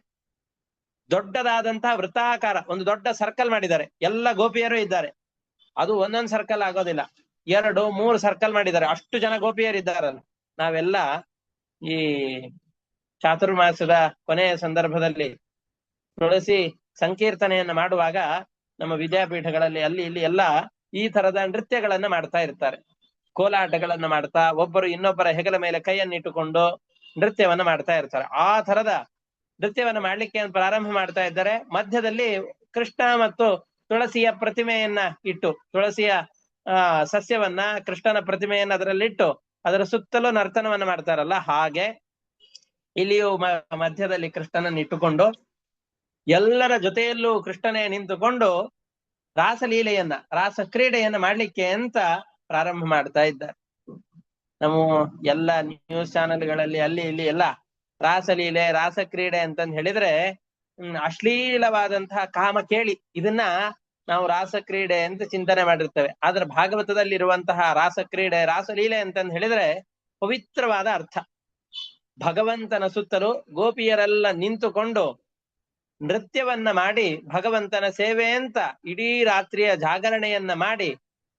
ದೊಡ್ಡದಾದಂತಹ ವೃತ್ತಾಕಾರ ಒಂದು ದೊಡ್ಡ ಸರ್ಕಲ್ ಮಾಡಿದ್ದಾರೆ, ಎಲ್ಲ ಗೋಪಿಯರು ಇದ್ದಾರೆ. ಅದು ಒಂದೊಂದು ಸರ್ಕಲ್ ಆಗೋದಿಲ್ಲ, 2-3 ಸರ್ಕಲ್ ಮಾಡಿದ್ದಾರೆ. ಅಷ್ಟು ಜನ ಗೋಪಿಯರು ಇದ್ದಾರಲ್ಲ. ನಾವೆಲ್ಲ ಈ ಚಾತುರ್ಮಾಸದ ಕೊನೆಯ ಸಂದರ್ಭದಲ್ಲಿ ತುಳಸಿ ಸಂಕೀರ್ತನೆಯನ್ನ ಮಾಡುವಾಗ ನಮ್ಮ ವಿದ್ಯಾಪೀಠಗಳಲ್ಲಿ ಅಲ್ಲಿ ಇಲ್ಲಿ ಎಲ್ಲ ಈ ತರದ ನೃತ್ಯಗಳನ್ನ ಮಾಡ್ತಾ ಇರ್ತಾರೆ. ಕೋಲಾಟಗಳನ್ನ ಮಾಡ್ತಾ ಒಬ್ಬರು ಇನ್ನೊಬ್ಬರ ಹೆಗಲ ಮೇಲೆ ಕೈಯನ್ನಿಟ್ಟುಕೊಂಡು ನೃತ್ಯವನ್ನ ಮಾಡ್ತಾ ಇರ್ತಾರೆ. ಆ ತರದ ನೃತ್ಯವನ್ನ ಮಾಡ್ಲಿಕ್ಕೆ ಪ್ರಾರಂಭ ಮಾಡ್ತಾ ಇದ್ದಾರೆ. ಮಧ್ಯದಲ್ಲಿ ಕೃಷ್ಣ ಮತ್ತು ತುಳಸಿಯ ಪ್ರತಿಮೆಯನ್ನ ಇಟ್ಟು, ತುಳಸಿಯ ಸಸ್ಯವನ್ನ ಕೃಷ್ಣನ ಪ್ರತಿಮೆಯನ್ನ ಅದರಲ್ಲಿಟ್ಟು ಅದರ ಸುತ್ತಲೂ ನರ್ತನವನ್ನ ಮಾಡ್ತಾರಲ್ಲ, ಹಾಗೆ ಇಲ್ಲಿಯೂ ಮಧ್ಯದಲ್ಲಿ ಕೃಷ್ಣನನ್ನು ಇಟ್ಟುಕೊಂಡು ಎಲ್ಲರ ಜೊತೆಯಲ್ಲೂ ಕೃಷ್ಣನೇ ನಿಂತುಕೊಂಡು ರಾಸಲೀಲೆಯನ್ನ ರಾಸ ಕ್ರೀಡೆಯನ್ನ ಮಾಡ್ಲಿಕ್ಕೆ ಅಂತ ಪ್ರಾರಂಭ ಮಾಡ್ತಾ ಇದ್ದಾರೆ. ನಮ್ಮ ಎಲ್ಲ ನ್ಯೂಸ್ ಚಾನೆಲ್ಗಳಲ್ಲಿ ಅಲ್ಲಿ ಇಲ್ಲಿ ಎಲ್ಲ ರಾಸಲೀಲೆ ರಾಸಕ್ರೀಡೆ ಅಂತಂದು ಹೇಳಿದ್ರೆ ಅಶ್ಲೀಲವಾದಂತಹ ಕಾಮ ಕೇಳಿ ಇದನ್ನ ನಾವು ರಾಸಕ್ರೀಡೆ ಅಂತ ಚಿಂತನೆ ಮಾಡಿರ್ತೇವೆ. ಆದ್ರೆ ಭಾಗವತದಲ್ಲಿ ಇರುವಂತಹ ರಾಸಕ್ರೀಡೆ ರಾಸಲೀಲೆ ಅಂತಂದು ಹೇಳಿದ್ರೆ ಪವಿತ್ರವಾದ ಅರ್ಥ. ಭಗವಂತನ ಸುತ್ತಲೂ ಗೋಪಿಯರೆಲ್ಲ ನಿಂತುಕೊಂಡು ನೃತ್ಯವನ್ನ ಮಾಡಿ ಭಗವಂತನ ಸೇವೆ ಅಂತ ಇಡೀ ರಾತ್ರಿಯ ಜಾಗರಣೆಯನ್ನ ಮಾಡಿ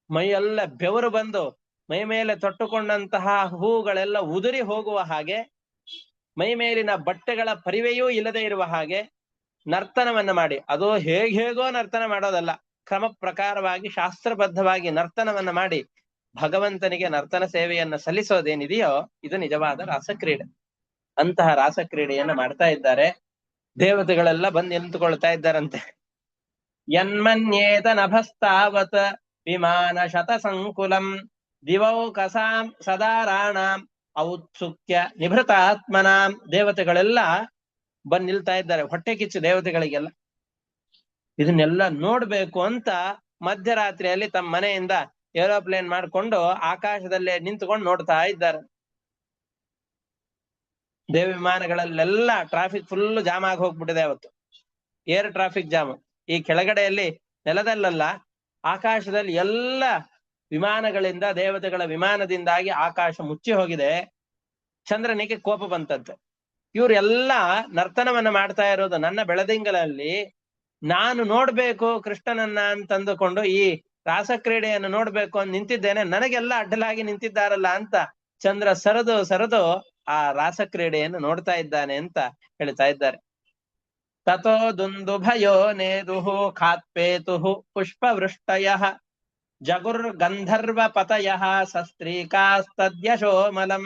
ಮೈಯೆಲ್ಲ ಬೆವರು ಬಂದು ಮೈ ಮೇಲೆ ತೊಟ್ಟುಕೊಂಡಂತಹ ಹೂಗಳೆಲ್ಲ ಉದುರಿ ಹೋಗುವ ಹಾಗೆ, ಮೈ ಮೇಲಿನ ಬಟ್ಟೆಗಳ ಪರಿವೆಯೂ ಇಲ್ಲದೆ ಇರುವ ಹಾಗೆ ನರ್ತನವನ್ನ ಮಾಡಿ, ಅದು ಹೇಗೋ ನರ್ತನ ಮಾಡೋದಲ್ಲ, ಕ್ರಮ ಪ್ರಕಾರವಾಗಿ ಶಾಸ್ತ್ರಬದ್ಧವಾಗಿ ನರ್ತನವನ್ನ ಮಾಡಿ ಭಗವಂತನಿಗೆ ನರ್ತನ ಸೇವೆಯನ್ನ ಸಲ್ಲಿಸೋದೇನಿದೆಯೋ ಇದು ನಿಜವಾದ ರಾಸಕ್ರೀಡೆ. ಅಂತಹ ರಾಸಕ್ರೀಡೆಯನ್ನ ಮಾಡ್ತಾ ಇದ್ದಾರೆ. ದೇವತೆಗಳೆಲ್ಲ ಬಂದು ನಿಂತುಕೊಳ್ತಾ ಇದ್ದಾರಂತೆ. ಯನ್ಮನ್ಯೇತ ನಭಸ್ತಾವತ್ ವಿಮಾನ ಶತ ಸಂಕುಲಂ ದಿವೌಕಸಾಂ ಸದಾರಾಣಾಂ ಔತ್ಸುಕ್ಯ ನಿಭೃತಾತ್ಮನಾಂ. ದೇವತೆಗಳೆಲ್ಲ ಬಂದ್ ನಿಲ್ತಾ ಇದ್ದಾರೆ, ಹೊಟ್ಟೆ ಕಿಚ್ಚು ದೇವತೆಗಳಿಗೆಲ್ಲ. ಇದನ್ನೆಲ್ಲ ನೋಡ್ಬೇಕು ಅಂತ ಮಧ್ಯರಾತ್ರಿಯಲ್ಲಿ ತಮ್ಮ ಮನೆಯಿಂದ ಏರೋಪ್ಲೇನ್ ಮಾಡ್ಕೊಂಡು ಆಕಾಶದಲ್ಲೇ ನಿಂತುಕೊಂಡು ನೋಡ್ತಾ ಇದ್ದಾರೆ. ದೇವ ವಿಮಾನಗಳಲ್ಲೆಲ್ಲ ಟ್ರಾಫಿಕ್ ಫುಲ್ ಜಾಮ್ ಆಗಿ ಹೋಗ್ಬಿಟ್ಟಿದೆ ಅವತ್ತು, ಏರ್ ಟ್ರಾಫಿಕ್ ಜಾಮ್. ಈ ಕೆಳಗಡೆಯಲ್ಲಿ ನೆಲದಲ್ಲ, ಆಕಾಶದಲ್ಲಿ ಎಲ್ಲ ವಿಮಾನಗಳಿಂದ ದೇವತೆಗಳ ವಿಮಾನದಿಂದಾಗಿ ಆಕಾಶ ಮುಚ್ಚಿ ಹೋಗಿದೆ. ಚಂದ್ರನಿಗೆ ಕೋಪ ಬಂತದ್ದು. ಇವರೆಲ್ಲ ನರ್ತನವನ್ನ ಮಾಡ್ತಾ ಇರೋದು ನನ್ನ ಬೆಳದಿಂಗಳಲ್ಲಿ, ನಾನು ನೋಡ್ಬೇಕು ಕೃಷ್ಣನನ್ನ ಅಂತಂದುಕೊಂಡು ಈ ರಾಸಕ್ರೀಡೆಯನ್ನು ನೋಡ್ಬೇಕು ಅಂತ ನಿಂತಿದ್ದೇನೆ, ನನಗೆಲ್ಲ ಅಡ್ಡಲಾಗಿ ನಿಂತಿದ್ದಾರಲ್ಲ ಅಂತ ಚಂದ್ರ ಸರದು ಆ ರಾಸಕ್ರೀಡೆಯನ್ನು ನೋಡ್ತಾ ಇದ್ದಾನೆ ಅಂತ ಹೇಳ್ತಾ ಇದ್ದಾರೆ. ತಥೋ ದುಂದುಭಯೋ ನೇದುಹು ಖಾತ್ಪೇತುಹು ಪುಷ್ಪವೃಷ್ಟಯಃ ಜಗುರ್ಗಂಧರ್ವ ಪತಯಃ ಸಸ್ತ್ರೀಕಾಸ್ತದ್ಯಶೋಮಲಂ.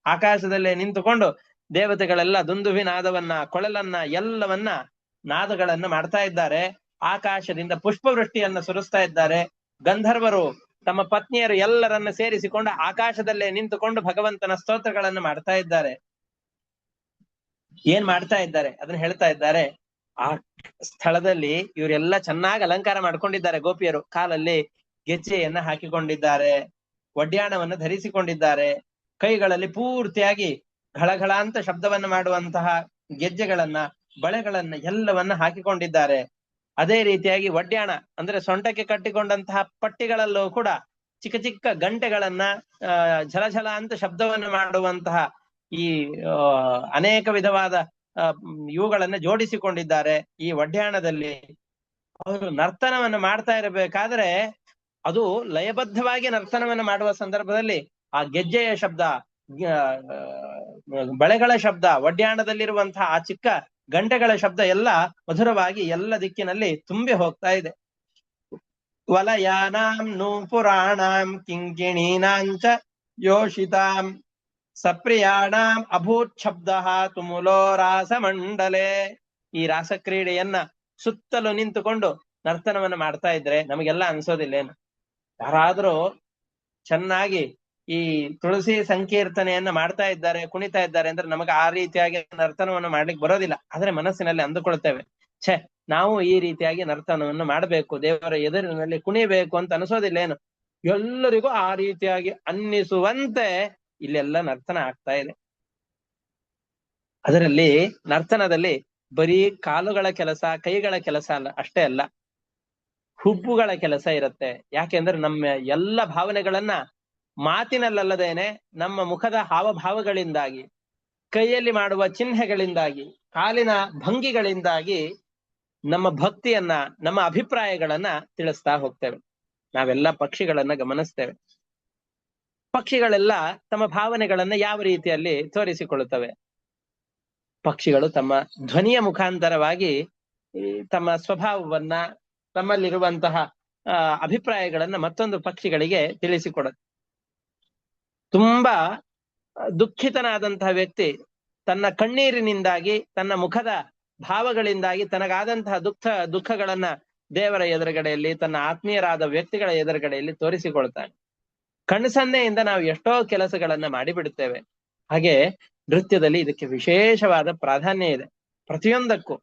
ಆಕಾಶದಲ್ಲೇ ನಿಂತುಕೊಂಡು ದೇವತೆಗಳೆಲ್ಲ ದುಂದುಭಿನಾದವನ್ನ ಕೊಳಲನ್ನ ಎಲ್ಲವನ್ನ ನಾದಗಳನ್ನ ಮಾಡ್ತಾ ಇದ್ದಾರೆ. ಆಕಾಶದಿಂದ ಪುಷ್ಪವೃಷ್ಟಿಯನ್ನ ಸುರಿಸ್ತಾ ಇದ್ದಾರೆ. ಗಂಧರ್ವರು ತಮ್ಮ ಪತ್ನಿಯರು ಎಲ್ಲರನ್ನ ಸೇರಿಸಿಕೊಂಡು ಆಕಾಶದಲ್ಲೇ ನಿಂತುಕೊಂಡು ಭಗವಂತನ ಸ್ತೋತ್ರಗಳನ್ನು ಮಾಡ್ತಾ ಇದ್ದಾರೆ. ಏನ್ ಮಾಡ್ತಾ ಇದ್ದಾರೆ ಅದನ್ನ ಹೇಳ್ತಾ ಇದ್ದಾರೆ. ಆ ಸ್ಥಳದಲ್ಲಿ ಇವರೆಲ್ಲ ಚೆನ್ನಾಗಿ ಅಲಂಕಾರ ಮಾಡ್ಕೊಂಡಿದ್ದಾರೆ. ಗೋಪಿಯರು ಕಾಲಲ್ಲಿ ಗೆಜ್ಜೆಯನ್ನ ಹಾಕಿಕೊಂಡಿದ್ದಾರೆ, ಒಡ್ಯಾಣವನ್ನು ಧರಿಸಿಕೊಂಡಿದ್ದಾರೆ, ಕೈಗಳಲ್ಲಿ ಪೂರ್ತಿಯಾಗಿ ಘಳಘಳ ಅಂತ ಶಬ್ದವನ್ನ ಮಾಡುವಂತಹ ಗೆಜ್ಜೆಗಳನ್ನ ಬಳೆಗಳನ್ನ ಎಲ್ಲವನ್ನ ಹಾಕಿಕೊಂಡಿದ್ದಾರೆ. ಅದೇ ರೀತಿಯಾಗಿ ಒಡ್ಯಾಣ ಅಂದ್ರೆ ಸೊಂಟಕ್ಕೆ ಕಟ್ಟಿಕೊಂಡಂತಹ ಪಟ್ಟಿಗಳಲ್ಲೂ ಕೂಡ ಚಿಕ್ಕ ಚಿಕ್ಕ ಗಂಟೆಗಳನ್ನ ಝಲಝಲ ಅಂತ ಶಬ್ದವನ್ನು ಮಾಡುವಂತಹ ಈ ಅನೇಕ ವಿಧವಾದ ಇವುಗಳನ್ನ ಜೋಡಿಸಿಕೊಂಡಿದ್ದಾರೆ. ಈ ಒಡ್ಯಾಣದಲ್ಲಿ ಅವರು ನರ್ತನವನ್ನು ಮಾಡ್ತಾ ಇರಬೇಕಾದ್ರೆ ಅದು ಲಯಬದ್ಧವಾಗಿ ನರ್ತನವನ್ನು ಮಾಡುವ ಸಂದರ್ಭದಲ್ಲಿ ಆ ಗೆಜ್ಜೆಯ ಶಬ್ದ, ಬಳೆಗಳ ಶಬ್ದ, ಒಡ್ಯಾಣದಲ್ಲಿರುವಂತಹ ಆ ಚಿಕ್ಕ ಗಂಟೆಗಳ ಶಬ್ದ ಎಲ್ಲ ಮಧುರವಾಗಿ ಎಲ್ಲ ದಿಕ್ಕಿನಲ್ಲಿ ತುಂಬಿ ಹೋಗ್ತಾ ಇದೆ. ವಲಯಾನಾಂ ನೂಪುರಾಣಾಂ ಕಿಂಕಿಣೀನಾಂಚ ಯೋಷಿತಾಂ ಸಪ್ರಿಯಾಣಾಂ ಅಭೂತ್ ಶಬ್ದ ತುಮುಲೋ ರಾಸಮಂಡಲೆ. ಈ ರಾಸಕ್ರೀಡೆಯನ್ನ ಸುತ್ತಲೂ ನಿಂತುಕೊಂಡು ನರ್ತನವನ್ನು ಮಾಡ್ತಾ ಇದ್ರೆ ನಮಗೆಲ್ಲ ಅನ್ಸೋದಿಲ್ಲೇನು? ಯಾರಾದ್ರೂ ಚೆನ್ನಾಗಿ ಈ ತುಳಸಿ ಸಂಕೀರ್ತನೆಯನ್ನ ಮಾಡ್ತಾ ಇದ್ದಾರೆ, ಕುಣಿತಾ ಇದ್ದಾರೆ ಅಂದ್ರೆ ನಮಗೆ ಆ ರೀತಿಯಾಗಿ ನರ್ತನವನ್ನು ಮಾಡ್ಲಿಕ್ಕೆ ಬರೋದಿಲ್ಲ. ಆದ್ರೆ ಮನಸ್ಸಿನಲ್ಲಿ ಅಂದುಕೊಳ್ತೇವೆ, ಛೆ ನಾವು ಈ ರೀತಿಯಾಗಿ ನರ್ತನವನ್ನು ಮಾಡಬೇಕು, ದೇವರ ಎದುರಿನಲ್ಲಿ ಕುಣಿಬೇಕು ಅಂತ ಅನಿಸೋದಿಲ್ಲೇನು? ಎಲ್ಲರಿಗೂ ಆ ರೀತಿಯಾಗಿ ಅನ್ನಿಸುವಂತೆ ಇಲ್ಲೆಲ್ಲ ನರ್ತನ ಆಗ್ತಾ ಇದೆ. ಅದರಲ್ಲಿ ನರ್ತನದಲ್ಲಿ ಬರೀ ಕಾಲುಗಳ ಕೆಲಸ, ಕೈಗಳ ಕೆಲಸ ಅಲ್ಲ, ಅಷ್ಟೇ ಅಲ್ಲ, ಹುಬ್ಬುಗಳ ಕೆಲಸ ಇರುತ್ತೆ. ಯಾಕೆಂದ್ರೆ ನಮ್ಮ ಎಲ್ಲ ಭಾವನೆಗಳನ್ನ ಮಾತಿನಲ್ಲದೇನೆ ನಮ್ಮ ಮುಖದ ಹಾವಭಾವಗಳಿಂದಾಗಿ, ಕೈಯಲ್ಲಿ ಮಾಡುವ ಚಿಹ್ನೆಗಳಿಂದಾಗಿ, ಕಾಲಿನ ಭಂಗಿಗಳಿಂದಾಗಿ ನಮ್ಮ ಭಕ್ತಿಯನ್ನ, ನಮ್ಮ ಅಭಿಪ್ರಾಯಗಳನ್ನ ತಿಳಿಸ್ತಾ ಹೋಗ್ತೇವೆ. ನಾವೆಲ್ಲ ಪಕ್ಷಿಗಳನ್ನ ಗಮನಿಸ್ತೇವೆ. ಪಕ್ಷಿಗಳೆಲ್ಲ ತಮ್ಮ ಭಾವನೆಗಳನ್ನ ಯಾವ ರೀತಿಯಲ್ಲಿ ತೋರಿಸಿಕೊಳ್ಳುತ್ತವೆ? ಪಕ್ಷಿಗಳು ತಮ್ಮ ಧ್ವನಿಯ ಮುಖಾಂತರವಾಗಿ ತಮ್ಮ ಸ್ವಭಾವವನ್ನ, ತಮ್ಮಲ್ಲಿರುವಂತಹ ಅಭಿಪ್ರಾಯಗಳನ್ನ ಮತ್ತೊಂದು ಪಕ್ಷಿಗಳಿಗೆ ತಿಳಿಸಿಕೊಡುತ್ತೆ. ತುಂಬಾ ದುಃಖಿತನಾದಂತಹ ವ್ಯಕ್ತಿ ತನ್ನ ಕಣ್ಣೀರಿನಿಂದಾಗಿ, ತನ್ನ ಮುಖದ ಭಾವಗಳಿಂದಾಗಿ ತನಗಾದಂತಹ ದುಃಖಗಳನ್ನ ದೇವರ ಎದುರುಗಡೆಯಲ್ಲಿ, ತನ್ನ ಆತ್ಮೀಯರಾದ ವ್ಯಕ್ತಿಗಳ ಎದುರುಗಡೆಯಲ್ಲಿ ತೋರಿಸಿಕೊಳ್ತಾನೆ. ಕಣ್ಸನ್ನೆಯಿಂದ ನಾವು ಎಷ್ಟೋ ಕೆಲಸಗಳನ್ನ ಮಾಡಿಬಿಡುತ್ತೇವೆ. ಹಾಗೆ ನೃತ್ಯದಲ್ಲಿ ಇದಕ್ಕೆ ವಿಶೇಷವಾದ ಪ್ರಾಧಾನ್ಯ ಇದೆ. ಪ್ರತಿಯೊಂದಕ್ಕೂ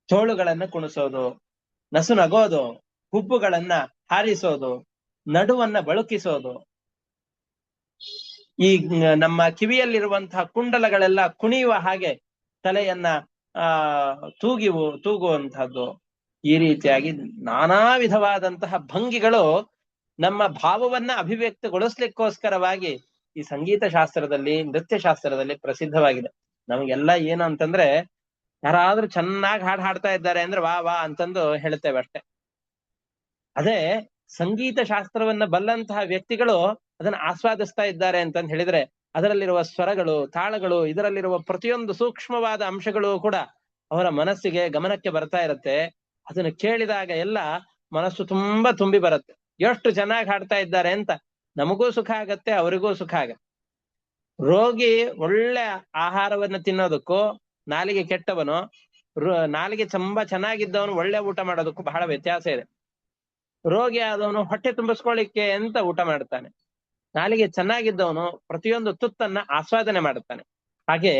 ತೋಳುಗಳನ್ನ ಕುಣಿಸೋದು, ನಸು ನಗೋದು, ಹುಬ್ಬುಗಳನ್ನ ಹಾರಿಸೋದು, ನಡುವನ್ನ ಬಳುಕಿಸೋದು, ಈ ನಮ್ಮ ಕಿವಿಯಲ್ಲಿರುವಂತಹ ಕುಂಡಲಗಳೆಲ್ಲ ಕುಣಿಯುವ ಹಾಗೆ ತಲೆಯನ್ನ ತೂಗುವಂತಹದ್ದು, ಈ ರೀತಿಯಾಗಿ ನಾನಾ ವಿಧವಾದಂತಹ ಭಂಗಿಗಳು ನಮ್ಮ ಭಾವವನ್ನ ಅಭಿವ್ಯಕ್ತಗೊಳಿಸ್ಲಿಕ್ಕೋಸ್ಕರವಾಗಿ ಈ ಸಂಗೀತ ಶಾಸ್ತ್ರದಲ್ಲಿ, ನೃತ್ಯ ಶಾಸ್ತ್ರದಲ್ಲಿ ಪ್ರಸಿದ್ಧವಾಗಿದೆ. ನಮಗೆಲ್ಲ ಏನು ಅಂತಂದ್ರೆ, ಯಾರಾದ್ರೂ ಚೆನ್ನಾಗಿ ಹಾಡ್ತಾ ಇದ್ದಾರೆ ಅಂದ್ರೆ ವಾ ವಾ ಅಂತಂದು ಹೇಳ್ತೇವೆ ಅಷ್ಟೆ. ಅದೇ ಸಂಗೀತ ಶಾಸ್ತ್ರವನ್ನ ಬಲ್ಲಂತಹ ವ್ಯಕ್ತಿಗಳು ಅದನ್ನ ಆಸ್ವಾದಿಸ್ತಾ ಇದ್ದಾರೆ ಅಂತಂದು ಹೇಳಿದ್ರೆ, ಅದರಲ್ಲಿರುವ ಸ್ವರಗಳು, ತಾಳಗಳು, ಇದರಲ್ಲಿರುವ ಪ್ರತಿಯೊಂದು ಸೂಕ್ಷ್ಮವಾದ ಅಂಶಗಳು ಕೂಡ ಅವರ ಮನಸ್ಸಿಗೆ, ಗಮನಕ್ಕೆ ಬರ್ತಾ ಇರುತ್ತೆ. ಅದನ್ನು ಕೇಳಿದಾಗ ಎಲ್ಲ ಮನಸ್ಸು ತುಂಬಾ ತುಂಬಿ ಬರುತ್ತೆ. ಎಷ್ಟು ಚೆನ್ನಾಗಿ ಹಾಡ್ತಾ ಇದ್ದಾರೆ ಅಂತ ನಮಗೂ ಸುಖ ಆಗತ್ತೆ, ಅವರಿಗೂ ಸುಖ ಆಗತ್ತೆ. ರೋಗಿ ಒಳ್ಳೆ ಆಹಾರವನ್ನ ತಿನ್ನೋದಕ್ಕೂ, ನಾಲಿಗೆ ಕೆಟ್ಟವನು, ನಾಲಿಗೆ ತುಂಬಾ ಚೆನ್ನಾಗಿದ್ದವನು ಒಳ್ಳೆ ಊಟ ಮಾಡೋದಕ್ಕೂ ಬಹಳ ವ್ಯತ್ಯಾಸ ಇದೆ. ರೋಗಿ ಆದವನು ಹೊಟ್ಟೆ ತುಂಬಿಸ್ಕೊಳ್ಳಿಕ್ಕೆ ಅಂತ ಊಟ ಮಾಡ್ತಾನೆ. ನಾಲಿಗೆ ಚೆನ್ನಾಗಿದ್ದವನು ಪ್ರತಿಯೊಂದು ತುತ್ತನ್ನ ಆಸ್ವಾದನೆ ಮಾಡುತ್ತಾನೆ. ಹಾಗೆ